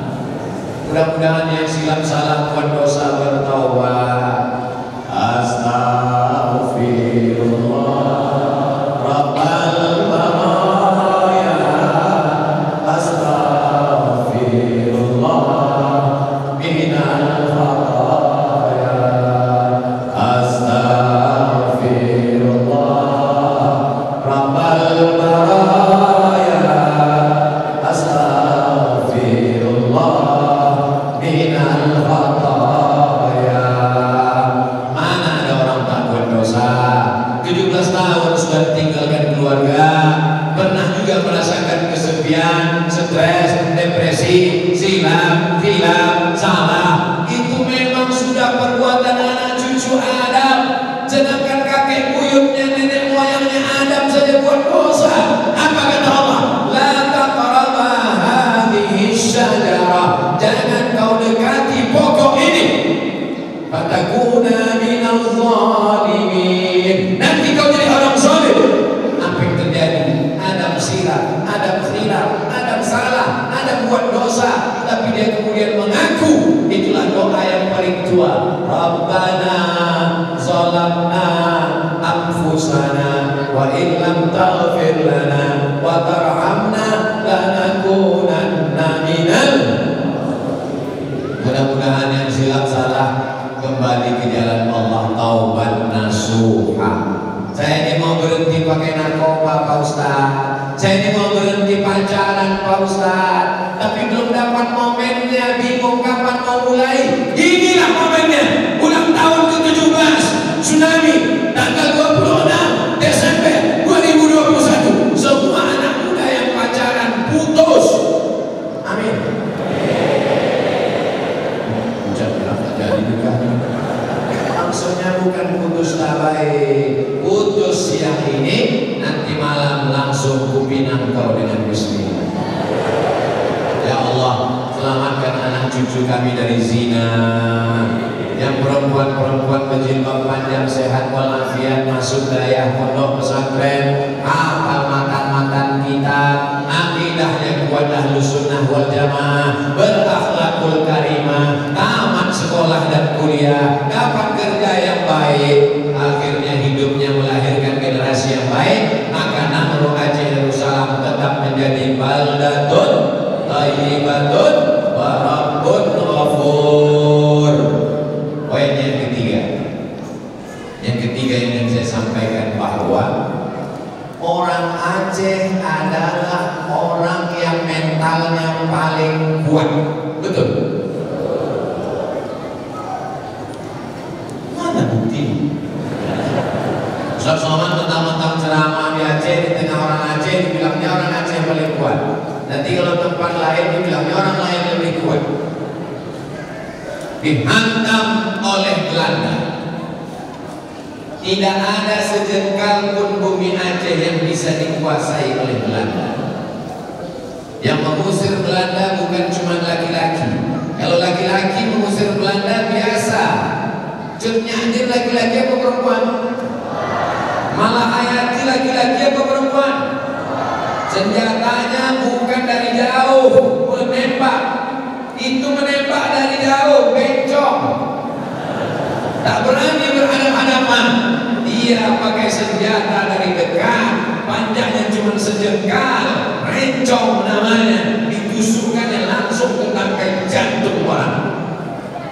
A: Mudah-mudahan yang silap salah buat dosa bertaubat. Astaghfirullah Rabbal baraya, astaghfirullah minal khataya, astaghfirullah Rabbal baraya, astaghfirullah minal khataya. Mana ada orang tak buat dosa? 17 tahun sudah tinggalkan keluarga, pernah juga merasakan kesepian, stres, depresi, silap, salah, buat dosa. Apa kata Allah? La taqraba hadhihi syajarah, jangan kau dekati pokok ini. Fatakuna minal zalimin, nanti kau jadi orang zalim. Apa yang terjadi? Adam silap, Adam khilaf, Adam salah, Adam buat dosa, tapi dia kemudian mengaku. Itulah doa yang paling tua. Rabbana zalamna anfusana wa illam taghfir lana wa tarhamna lanakunanna minal. Mudah-mudahan yang silap salah kembali ke jalan Allah, taubat nasuha. Saya ini mau berhenti pakai narkoba Pak Ustaz, saya ini mau berhenti pacaran Pak Ustaz, tapi belum dapat momennya, bingung kapan mau mulai. Inilah momennya, ulang tahun ke-17 Tsunami tanggal 26 Desember 2021. Semua anak muda yang pacaran putus. Amin. Jadi nikah. Maksudnya bukan putus tabai, putus siang ini, nanti malam langsung kupinang kau dengan bismillah. Ya Allah, selamatkan anak cucu kami dari zina. Yang perempuan-perempuan berjilbab panjang sehat walafiat masuk daya pondok pesantren, hafal matan-matan kita, akidahnya kuat ahlus sunnah wal jamaah, berakhlakul karimah, tamat sekolah dan kuliah, dapat kerja yang baik, akhirnya hidupnya melahirkan generasi yang baik, maka Nahru Aceh Darussalam tetap menjadi baldatun thayyibatun wa rabbun ghafur. Poin yang ketiga yang ingin saya sampaikan bahwa orang Aceh adalah orang yang mentalnya paling kuat. Betul? Mana bukti? Ustaz Somad tentang ceramah di Aceh, di tengah orang Aceh dibilangnya orang Aceh yang paling kuat. Nanti kalau tempat lain dibilangnya orang lain yang lebih kuat. Dihantam oleh Belanda. Tidak ada sejengkal pun bumi Aceh yang bisa dikuasai oleh Belanda. Yang mengusir Belanda bukan cuma laki-laki. Kalau laki-laki mengusir Belanda biasa, cutnya hadir laki-laki apa perempuan? Malah Hayati laki-laki apa perempuan? Senjatanya bukan dari jauh menembak, itu menembak dari jauh, bencong. Tak berani berhadapan-hadapan. Dia pakai senjata dari dekat, panjangnya cuma sejengkal, rencong namanya, ditusukkannya langsung ke tangkai jantung orang.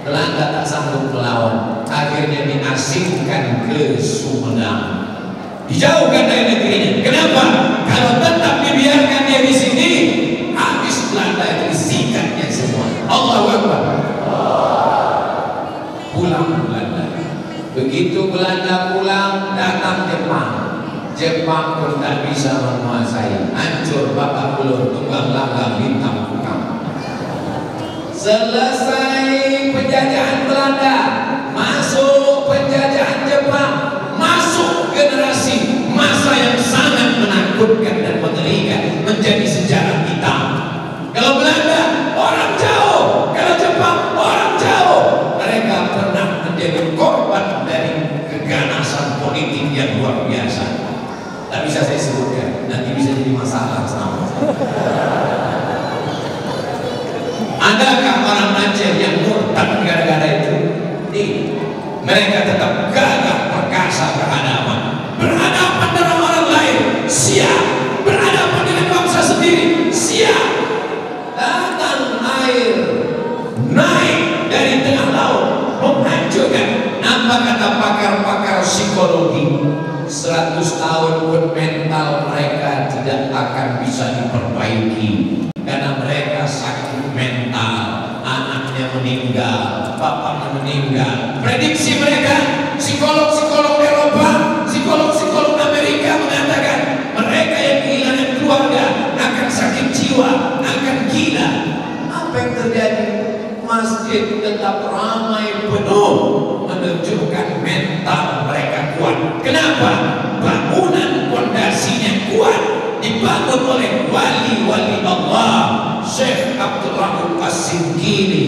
A: Belanda tak sanggup melawan, akhirnya diasingkan ke Sumedang, dijauhkan dari negerinya. Kenapa? Kalau tetap dibiarkan dia di sini, habis Belanda itu disikatnya semua. Allahu Akbar. Pulang Belanda. Begitu Belanda pulang, datang Jepang. Jepang pun tak bisa menguasai. Hancur babak belur, tunggang langgang bintang bukang. Selesai penjajahan Belanda, masuk penjajahan Jepang, masuk generasi masa yang sangat menakutkan dan mengerikan, menjadi sejarah hitam. Kalau Belanda orang jauh, kalau Jepang orang jauh, mereka pernah menjadi korban dari keganasan politik yang luar biasa. Tak bisa saya sebutkan, nanti bisa jadi masalah sama. Adakah orang Aceh yang murtad gara-gara itu? Mereka tetap gagah perkasa berhadapan dengan orang lain, siap berhadapan dengan bangsa sendiri, siap. Datang air naik dari tengah laut menghancurkan. Apa kata pakar-pakar psikologi? 100 tahun pun mental mereka tidak akan bisa diperbaiki karena mereka sakit mental, anaknya meninggal, bapaknya meninggal. Prediksi mereka, psikolog-psikolog Eropa, psikolog-psikolog Amerika mengatakan mereka yang kehilangan keluarga akan sakit jiwa, akan gila. Apa yang terjadi? Masjid tetap ramai penuh, menunjukkan mental mereka kuat. Kenapa? Bangunan pondasinya wali-wali Allah, Syekh Abdul Rahman As-Singkili,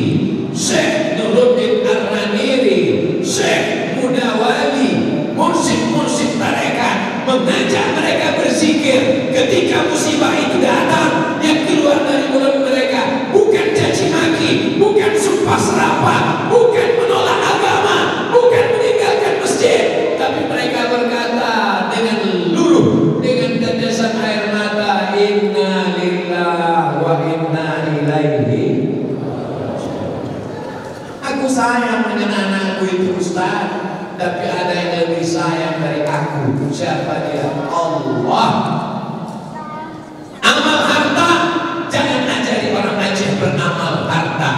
A: Syekh Nuruddin Ar-Raniri, Syekh Mudawali, mursyid-mursyid tarekat, mengajak mereka berzikir. Ketika musibah itu datang, yang keluar dari mulut mereka bukan caci maki, bukan sumpah serapah, bukan menolak agama, bukan meninggalkan masjid, tapi mereka berkata dengan luluh, dengan tetesan air mata, inna lillahi wa inna ilaihi. Aku sayang dengan anakku itu Ustaz, tapi ada yang lebih sayang dari aku. Siapa dia? Allah. Amal harta, jangan ajari orang Aceh beramal harta.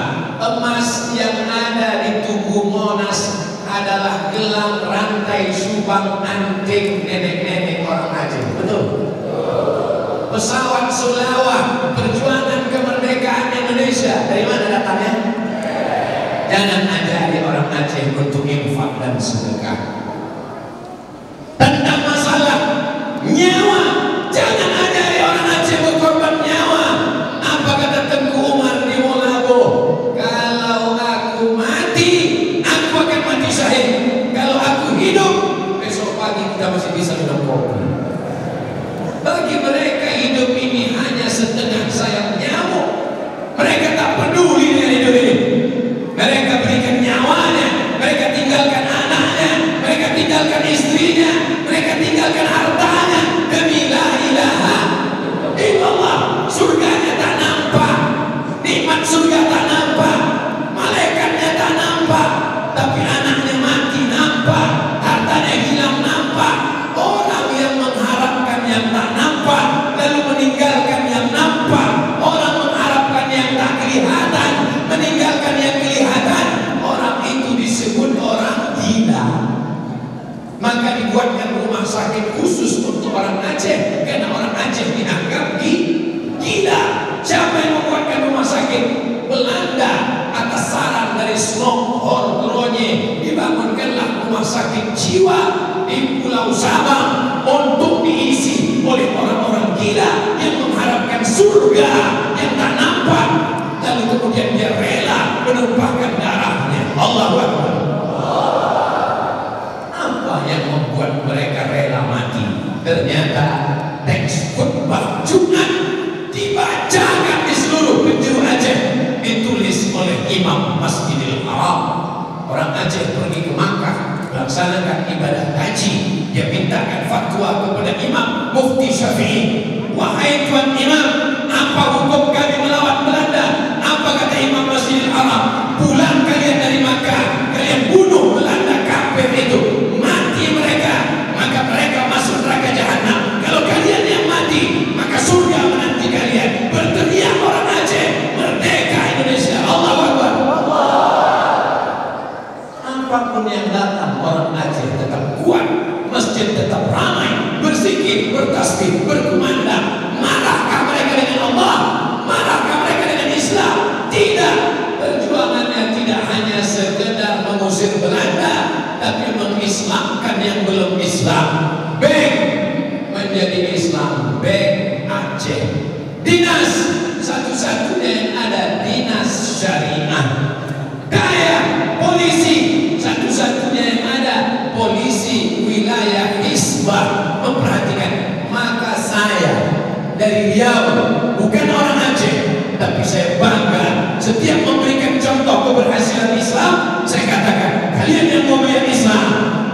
A: Emas yang ada di Tugu Monas adalah gelang rantai subang anting nenek-nenek orang Aceh. Betul? Pesawat Sulawak, perjuangan kemerdekaan Indonesia, dari mana datangnya? Jangan ajari orang Aceh untuk infak dan sedekah. Tentang masalah nyawa, jangan ajari orang Aceh berkorban nyawa. Apa kata Tengku Umar di Molabo? Kalau aku mati, aku akan mati syahid. Kalau aku hidup, besok pagi kita masih bisa minum kopi. Bagi mereka hidup ini hanya setengah sayap nyamuk. Mereka tak peduli dengan hidup ini. Mereka berikan nyawanya, mereka tinggalkan anaknya, mereka tinggalkan istrinya, mereka tinggalkan hartanya demi la ilaha illallah. Surganya tak nampak, nikmat surga tak nampak, malaikatnya tak nampak, tapi anaknya mati nampak, hartanya hilang nampak. Orang yang mengharapkan yang tak nampak lalu meninggalkan yang nampak, orang mengharapkan yang tak kelihatan meninggalkan yang kelihatan, orang itu disebut orang gila. Maka dibuatkan rumah sakit khusus untuk orang Aceh, karena orang Aceh dianggap gila. Siapa yang membuatkan rumah sakit? Belanda atas saran dari Slom Horgronje dibangunkanlah rumah sakit jiwa di Pulau Sabang untuk diisi oleh orang-orang gila yang mengharapkan surga yang tak nampak. Lalu kemudian dia rela menumpahkan darahnya. Allahu Akbar. Apa yang membuat mereka rela mati? Ternyata teks khutbah Jumat dibacakan di seluruh penjuru Aceh, ditulis oleh Imam Masjidil Haram. Orang Aceh pergi ke Makkah melaksanakan ibadah haji, dia mintakan fatwa kepada Imam Mufti Syafi'i. Wahai Tuan Imam, apa hukum kami melawan Belanda? Apa kata Imam Masjidil Haram? Pulang kalian dari Makkah, kalian bunuh Belanda kafir itu, mati mereka, maka mereka masuk neraka jahanam. Kalau kalian yang mati, maka surga menanti kalian. Berteriak orang Aceh, merdeka Indonesia. Allahu Akbar. Apapun yang datang, orang Aceh tetap kuat, masjid tetap ramai, berzikir, bertasbih, berkumandang. Marahkah mereka dengan Allah? Marahkah mereka dengan Islam? Tidak. Perjuangannya tidak hanya sekedar mengusir Belanda, tapi mengislamkan yang belum Islam. Bek menjadi Islam, Bek Aceh. Dinas satu-satunya yang ada dinas syariah. Kaya polisi satu-satunya yang ada polisi wilayah Hisbah. Memperhatikan, maka saya dari Riau, bukan orang Aceh, tapi saya bangga setiap memberikan contoh keberhasilan Islam. Saya katakan, kalian yang mau melihat Islam,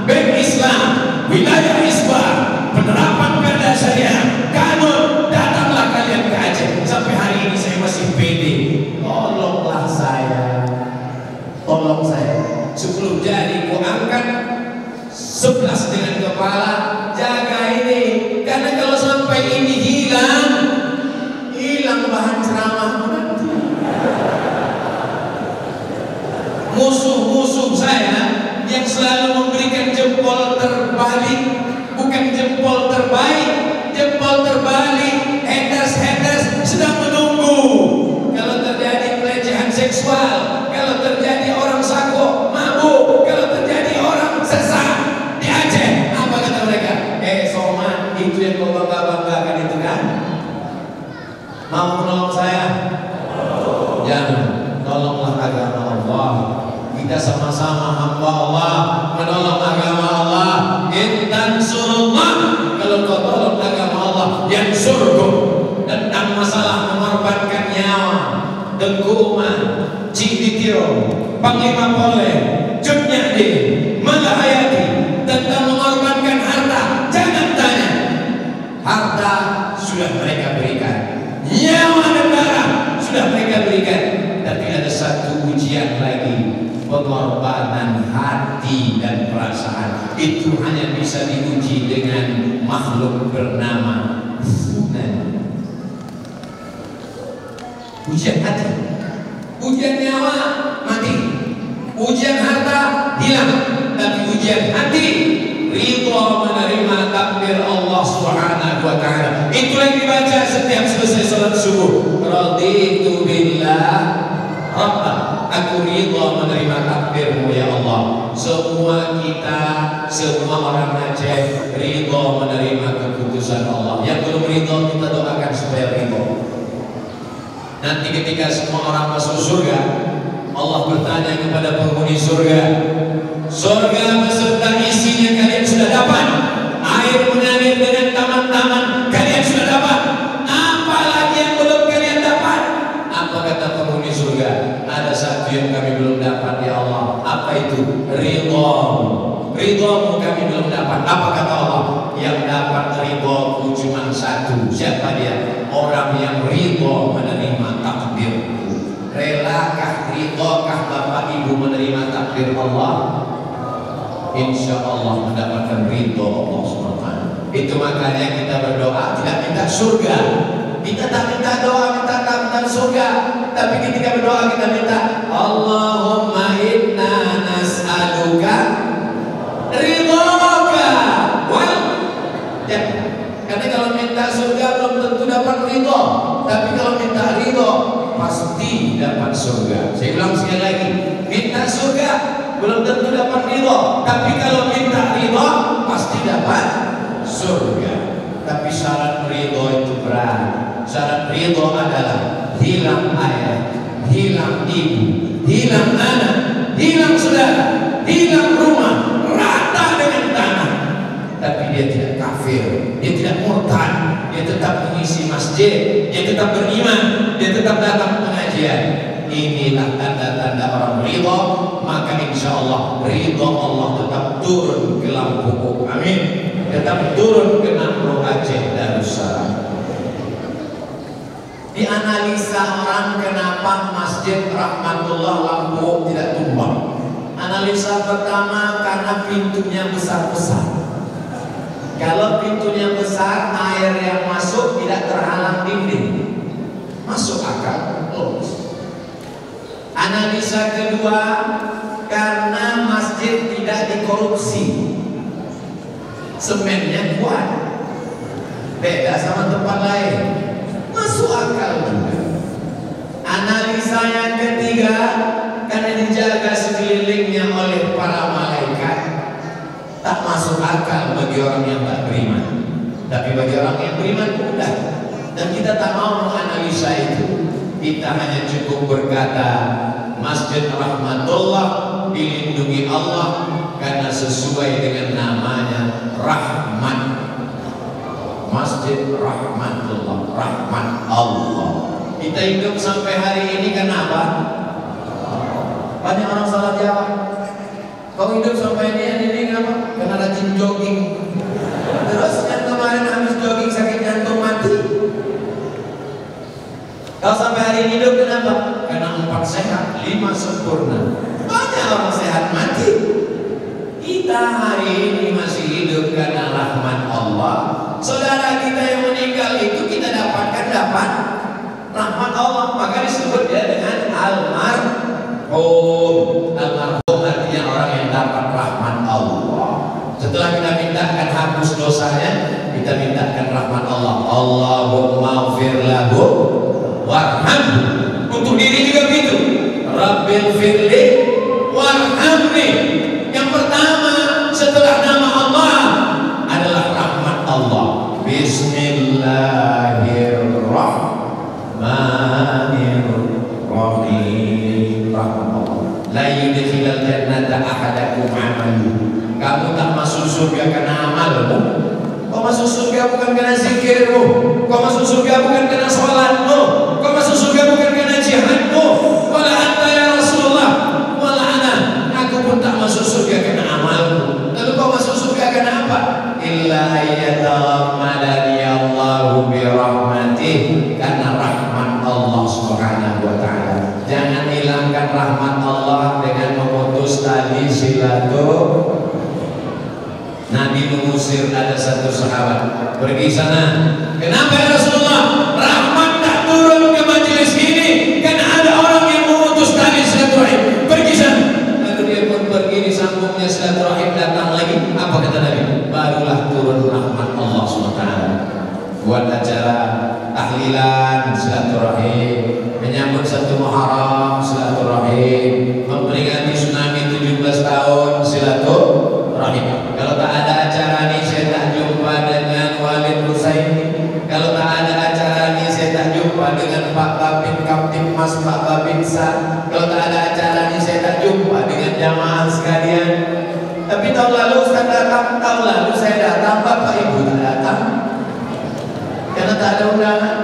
A: Bank Islam, wilayah Hisbah, penerapan perda syariah, kanun, datanglah kalian ke Aceh. Sampai hari ini saya masih pede. Tolonglah saya, tolong saya. Sebelum jadi ku angkat 11 dengan kepala, jaga ini, karena kalau sampai ini hilang bahan ceramahmu nanti. Musuh-musuh saya yang selalu memberikan jempol terbalik, bukan jempol terbaik, jempol terbalik. Haters sedang menunggu. Kalau terjadi pelecehan seksual, kalau terjadi orang sako mabuk, kalau terjadi orang sesat di Aceh, apa kata mereka? Soman, itu yang kau bangga-banggakan itu kan? Mau menolong saya? Jangan. Tolonglah agama Allah. Kita sama-sama hamba Allah, menolong agama Allah. Intan surullah, kalau kau tolong agama Allah, yang surga. Tentang masalah mengorbankan nyawa, Tengku Umar, Cikitiro, Panglima Pole, Jumnyadi, Malahayati, tentang mengorbankan harta, jangan tanya. Harta sudah mereka berikan, nyawa dan darah sudah mereka berikan, tapi ada satu ujian lagi, pengorbanan hati dan perasaan. Itu hanya bisa diuji dengan makhluk bernama Funan. Ujian hati, ujian nyawa mati, ujian harta hilang, tapi ujian hati ridho menerima takdir Allah Subhanahu wa taala. Itulah yang dibaca setiap selesai salat subuh. Raditu billah Rabbah, aku ridho menerima takdirmu ya Allah. Semua kita, semua orang Aceh ridho menerima keputusan Allah. Yang belum ridho kita doakan supaya ridho. Nanti ketika semua orang masuk surga, Allah bertanya kepada penghuni surga, surga beserta isinya kalian sudah dapat, air mengalir dengan taman-taman kalian sudah dapat, apa lagi yang belum kalian dapat? Apa kata penghuni surga? Ada satu yang kami belum dapat ya Allah. Apa itu? Ridhomu. Ridhomu kami belum dapat. Apa kata Allah? Yang dapat ridhoku cuma satu. Siapa dia? Orang yang ridho menerima takdirku. Relakah, ridhokah Bapak Ibu menerima takdir Allah? Insya Allah mendapatkan ridho Allah SWT. Itu makanya kita berdoa tidak minta surga. Kita tak minta doa, tak minta surga. Tapi ketika berdoa kita minta Allahumma inna nas'aluka ridhoka wal jannah. Karena kalau minta surga belum tentu dapat ridho, tapi kalau minta ridho pasti dapat surga. Saya ulang sekali lagi, minta surga belum tentu dapat ridho, tapi kalau minta ridho pasti dapat surga. Tapi syarat ridho itu berat. Syarat ridho adalah hilang ayah, hilang ibu, hilang anak, hilang saudara, hilang rumah, rata dengan tanah. Tapi dia tidak kafir, dia tidak murtad, dia tetap mengisi masjid, dia tetap beriman, dia tetap datang pengajian. Inilah tanda-tanda orang ridho. Maka insya Allah ridho Allah tetap turun ke Lampung, amin. Tetap turun ke Namro Aceh Darussalam. Dianalisa orang kenapa Masjid Rahmatullah Lampung tidak tumbang. Analisa pertama karena pintunya besar-besar. Kalau pintunya besar, air yang masuk tidak terhalang dinding. Masuk akal, logis. Analisa kedua, karena masjid tidak dikorupsi. Semennya kuat. Beda sama tempat lain. Masuk akal juga. Analisa yang ketiga, karena dijaga sekelilingnya oleh para malaikat. Tak masuk akal bagi orang yang tak beriman, tapi bagi orang yang beriman mudah. Dan kita tak mau menganalisa itu. Kita hanya cukup berkata Masjid Rahmatullah dilindungi Allah karena sesuai dengan namanya Rahmat. Masjid Rahmatullah, Rahmat Allah. Kita hidup sampai hari ini kenapa? Banyak orang salah jawab. Kau hidup sampai ini kenapa? Karena rajin jogging. Terus yang kemarin habis jogging sakit jantung mati. Kau sampai hari ini hidup kenapa? Karena 4 sehat, 5 sempurna. Banyak orang sehat mati. Kita hari ini masih hidup karena rahmat Allah. Saudara kita yang meninggal itu kita dapat rahmat Allah. Maka disebut dia dengan almarhum. Almarhum artinya orang yang dapat rahmat Allah. Setelah kita mintakan hapus dosanya, kita mintakan rahmat Allah. Allahumma ighfir lahu warhamhu. Untuk diri juga begitu. Rabbil firli warhamni. Yang pertama setelah nama Allah adalah rahmat Allah. Bismillahirrahmanirrahim. Kamu tak masuk surga karena amalmu. Kau masuk surga bukan karena zikirmu. Kau masuk surga bukan karena sholatmu. Kau masuk surga bukan karena jihadmu. Wala anta ya Rasulullah, wala ana. Aku pun tak masuk surga karena amalku. Lalu kau masuk surga karena apa? Illa yataghmadani Allahu bi rahmatih, karena rahmat Allah Subhanahu wa taala. Jangan hilangkan rahmat Allah dengan memutus tali silaturahmi. Nabi mengusir ada satu sahabat, pergi sana. Kenapa ya Rasulullah? Rahmat tak turun ke majelis ini karena ada orang yang memutus tali silaturahim. Pergi sana. Lalu dia pun pergi, disambungnya silaturahim, datang lagi. Apa kata Nabi? Barulah turun rahmat Allah SWT. Buat acara tahlilan silaturahim, menyambut 1 Muharram silaturahim, memperingati tsunami 17 tahun silaturahim. Kalau tak ada acara ini saya tak jumpa dengan Walid Husaini. Kalau tak ada acara ini saya tak jumpa dengan Pak Babin Kaptimmas, Pak Babin Sa. Kalau tak ada acara ini saya tak jumpa dengan jamaah sekalian. Tapi tahun lalu Ustaz datang, tahun lalu saya datang, Bapak Ibu tak datang karena tak ada undangan.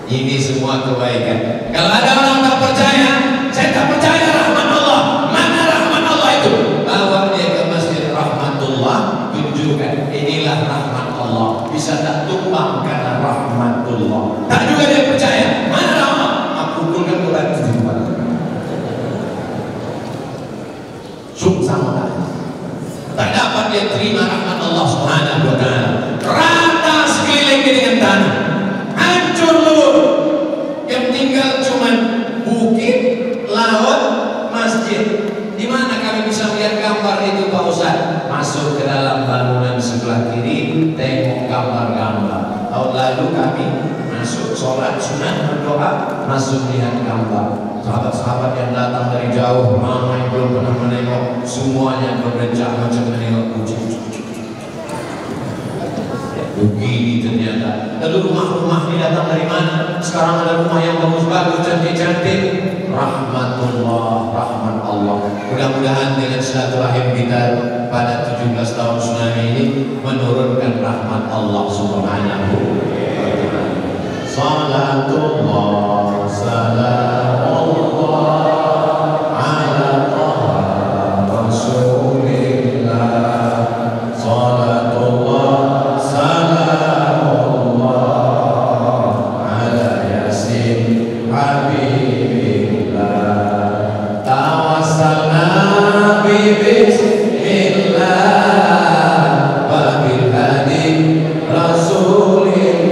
A: Ini semua kebaikan. Kalau ada orang tak percaya, saya tak percaya rahmat Allah. Mana rahmat Allah itu? Bawa dia ke masjid rahmatullah, tunjukkan inilah rahmat Allah. Bisa tak tumpang karena rahmatullah. Tak juga dia percaya. Mana rahmat? Aku pukulkan ke batu jumpa. Sama tak dapat dia terima rahmat Allah Subhanahu wa taala. Rata sekeliling dengan tanah, hancur lebur. Yang tinggal cuman bukit, laut, masjid. Di mana kami bisa melihat gambar itu Pak Ustaz? Masuk ke dalam bangunan sebelah kiri, tengok gambar-gambar. Tahun lalu kami masuk sholat sunat berdoa, masuk lihat gambar. Sahabat-sahabat yang datang dari jauh, ramai belum pernah menengok, semuanya berdecak macam menengok kucing. Begini ternyata. Lalu rumah-rumah ini datang dari mana? Sekarang ada rumah yang bagus-bagus, cantik-cantik. Rahmatullah, rahmat Allah. Mudah-mudahan dengan silaturahim kita pada 17 tahun tsunami ini menurunkan rahmat Allah Subhanahu wa taala. Salatullah, salamullah ala taha rasulillah. Salatullah, salamullah ala yasin habibillah. Tawassalna bi bismillah wa bil hadi rasulillah.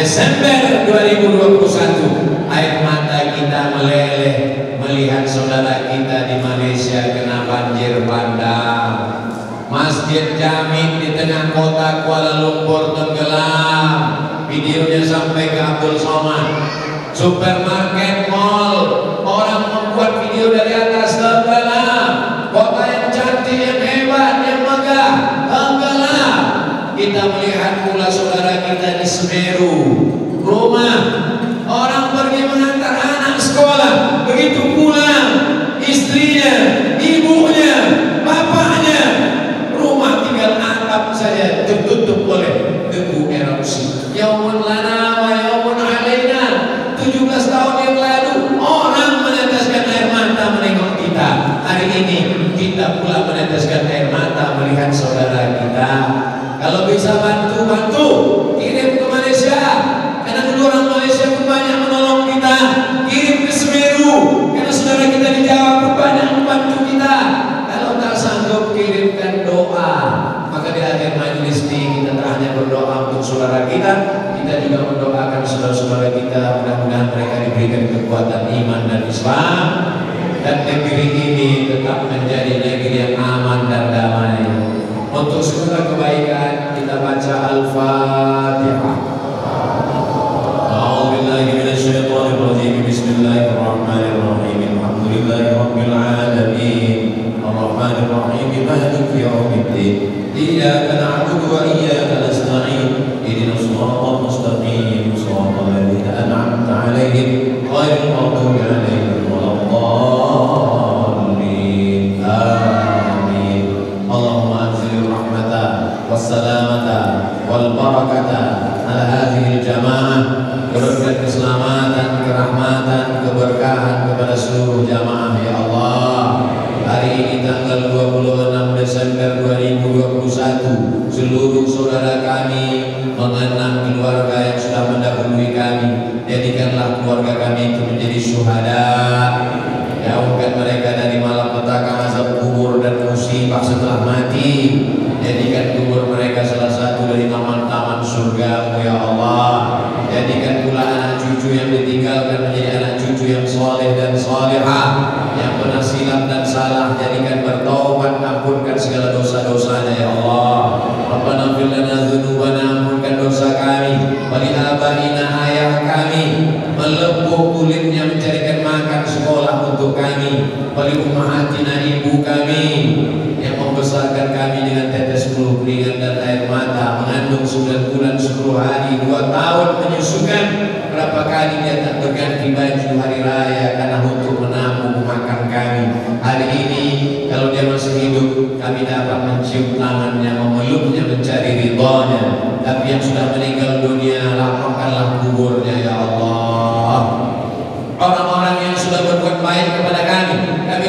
A: Desember 2021, air mata kita meleleh melihat saudara kita di Malaysia kena banjir bandang. Masjid Jami di tengah kota Kuala Lumpur tenggelam. Videonya sampai ke Abdul Somad. Supermarket, mall, orang membuat video dari atas tenggelam. Kota yang cantik, yang hebat, yang megah tenggelam. Kita melihat pula saudara kita di Semeru, rumah orang pergi mengantar anak sekolah, begitu pulang istrinya, ibunya, bapaknya, rumah tinggal atap saja tertutup oleh debu erupsi. Yaumun lana wa yaumun alaina. 17 tahun yang lalu orang meneteskan air mata menengok kita. Hari ini kita pula meneteskan air mata melihat saudara kita. Kalau bisa kekuatan iman dan Islam, dan negeri ini tetap menjadi negeri yang aman dan damai. Untuk segala kebaikan kita baca Al-Fatihah. A'udzubillahi minasyaitonir rajim. Bismillahirrahmanirrahim. Alhamdulillahirabbil alamin. Arrahmanir rahim. Maliki yaumiddin. Iyyaka na'budu wa iyyaka nasta'in. Ihdinas siratal mustaqim. Shiratal ladzina an'amta 'alaihim ghairil maghdubi 'alaihim waladdallin. Amin. Allahumma anzil rahmata wassalamata wal barakata ala hadhil jamaah. Berikan keselamatan, kerahmatan, keberkahan kepada seluruh jamaah ya Allah. Hari ini tanggal 26 Desember 2021, seluruh saudara kami mengenang keluarga yang sudah mendahului kami. Jadikanlah keluarga kami itu menjadi syuhada. Jauhkan mereka dari malapetaka azab kubur dan musibah setelah mati. Jadikan kubur mereka salah satu dari taman-taman surga ya Allah. Jadikan pula anak cucu yang ditinggalkan menjadi anak cucu yang soleh dan solehah. Yang pernah silap dan salah jadikan bertaubat, ampunkan segala dosa-dosanya ya Allah. Rabbana fir lana dzunubana, ampunkan dosa kami. Wali abaina, ayah kami, melepuh kulitnya mencarikan makan sekolah untuk kami. Wali ummahatina, ibu kami yang membesarkan kami dengan tetes bulu keringat dan air mata, mengandung 9 bulan 10 hari 2 tahun menyusukan. Berapa kali dia tak berganti baju hari raya karena untuk menabung makan kami. Hari ini kalau dia masih hidup, kami dapat mencium tangannya, memeluknya, mencari ridhonya. Tapi yang sudah meninggal dunia, lapangkanlah kuburnya ya Allah. Orang-orang yang sudah berbuat baik kepada kami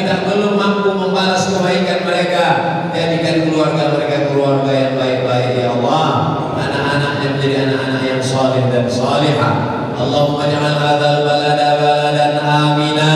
A: tak belum mampu membalas kebaikan mereka. Jadikan keluarga mereka keluarga yang baik-baik ya Allah. Anak-anaknya menjadi anak-anak yang saleh dan salihah. Allahumma ja'al hadzal balada baladan amina.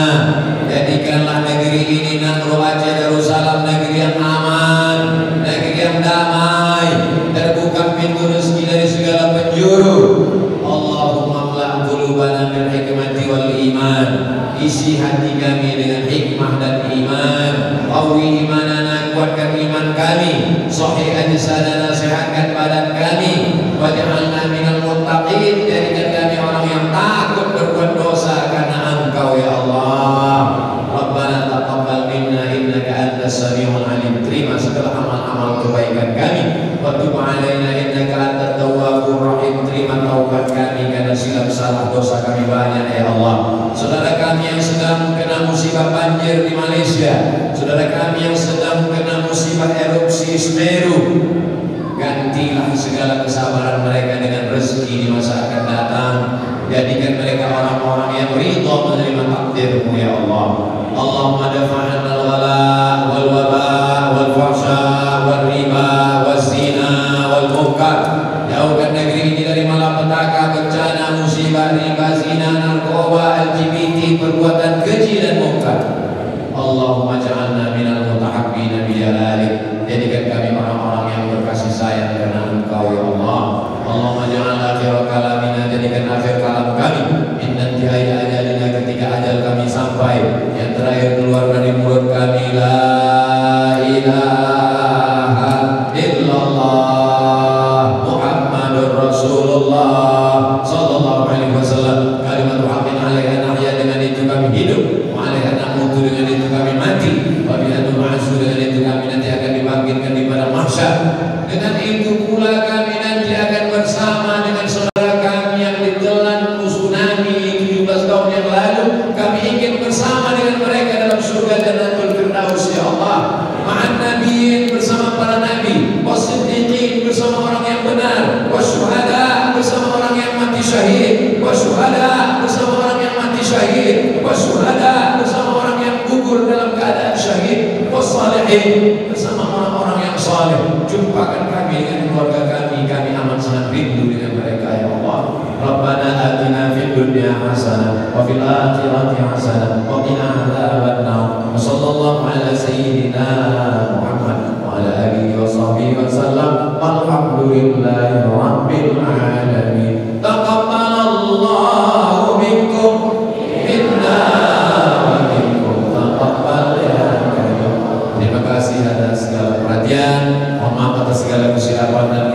A: Jadikanlah negeri ini, Nangro Aceh Darussalam, negeri yang aman, negeri yang damai, terbuka pintu rezeki dari segala penjuru. Allahumma mla' qulubana bil hikmati wal iman. Isi hati kami dengan hikmah dan iman. Qawi imanana, kuatkan iman kami. Sahih ajsadana, sehatkan badan kami. Waj'alna minal muttaqin, jadikan kami orang yang takut berbuat dosa karena Engkau ya Allah. Rabbana taqabbal minna innaka antas samiul alim. Terima segala amal-amal kebaikan kami. Wa tub alaina innaka antat tawwabur rahim. Terima taubat kami karena silap salah dosa kami banyak ya Allah. Saudara kami yang sedang kena musibah banjir di Malaysia, saudara kami yang sedang kena musibah erupsi Semeru, gantilah segala kesabaran mereka dengan rezeki di masa akan datang. Jadikan mereka orang-orang yang ridha menerima takdir-Mu ya Allah. Allahumma dafa'an al-wala wal waba wal fahsya wal riba wal zina wal munkar. Jauhkan negeri ini dari malapetaka, bencana, musibah, riba, zina, narkoba, LGBT, perbuatan keji dan munkar. Allahumma ja'alna minal mutahabbina bi jalalik. Jadikan kami orang-orang yang berkasih sayang karena Engkau ya Allah. Allahumma ja'al akhir kalamina, jadikan akhir kalam kami inna tihai ajalina, ketika ajal kami sampai, yang terakhir keluar dari mulut kami, la ilaha illallah Muhammadur Rasulullah sallallahu alaihi wasallam. Kalimat haqqin 'alaiha nahya, dengan itu kami hidup, wa 'alaiha namutu, dengan itu kami mati, wa biha nub'atsu, dengan itu kami nanti akan dibangkitkan di padang mahsyar. Dengan itu pula kami nanti akan bersama dengan saudara kami yang ditelan tsunami 17 tahun yang lalu. Kami ingin bersama dengan mereka dalam surga Jannatul Firdaus ya Allah. Ma'an nabiyyin, bersama para nabi, wasiddiqin, bersama orang yang benar, wasyuhada, bersama orang yang mati syahid, wasyuhada, bersama orang yang mati syahid, wasyuhada, bersama orang yang gugur dalam keadaan syahid, wassalihin, bersama orang-orang yang saleh. Jumpakan kami dengan keluarga kami amat sangat rindu dengan mereka ya Allah. Rabbana atina fid dunya hasanah wa fil akhirati hasanah wa qina adzabannar. Wa sallallahu ala sayyidina Muhammad wa ala alihi wa sahbihi wa sallam. Alhamdulillahi rabbil alamin. Taqabbalallahu minkum minna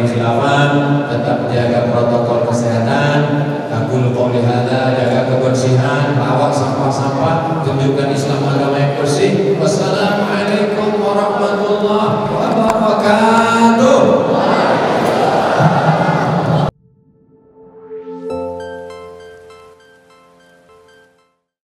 A: di khilafah, tetap jaga protokol kesehatan. Aku qouli hadza, jaga kebersihan, bawa sampah-sampah, tunjukkan Islam agama yang bersih. Wassalamualaikum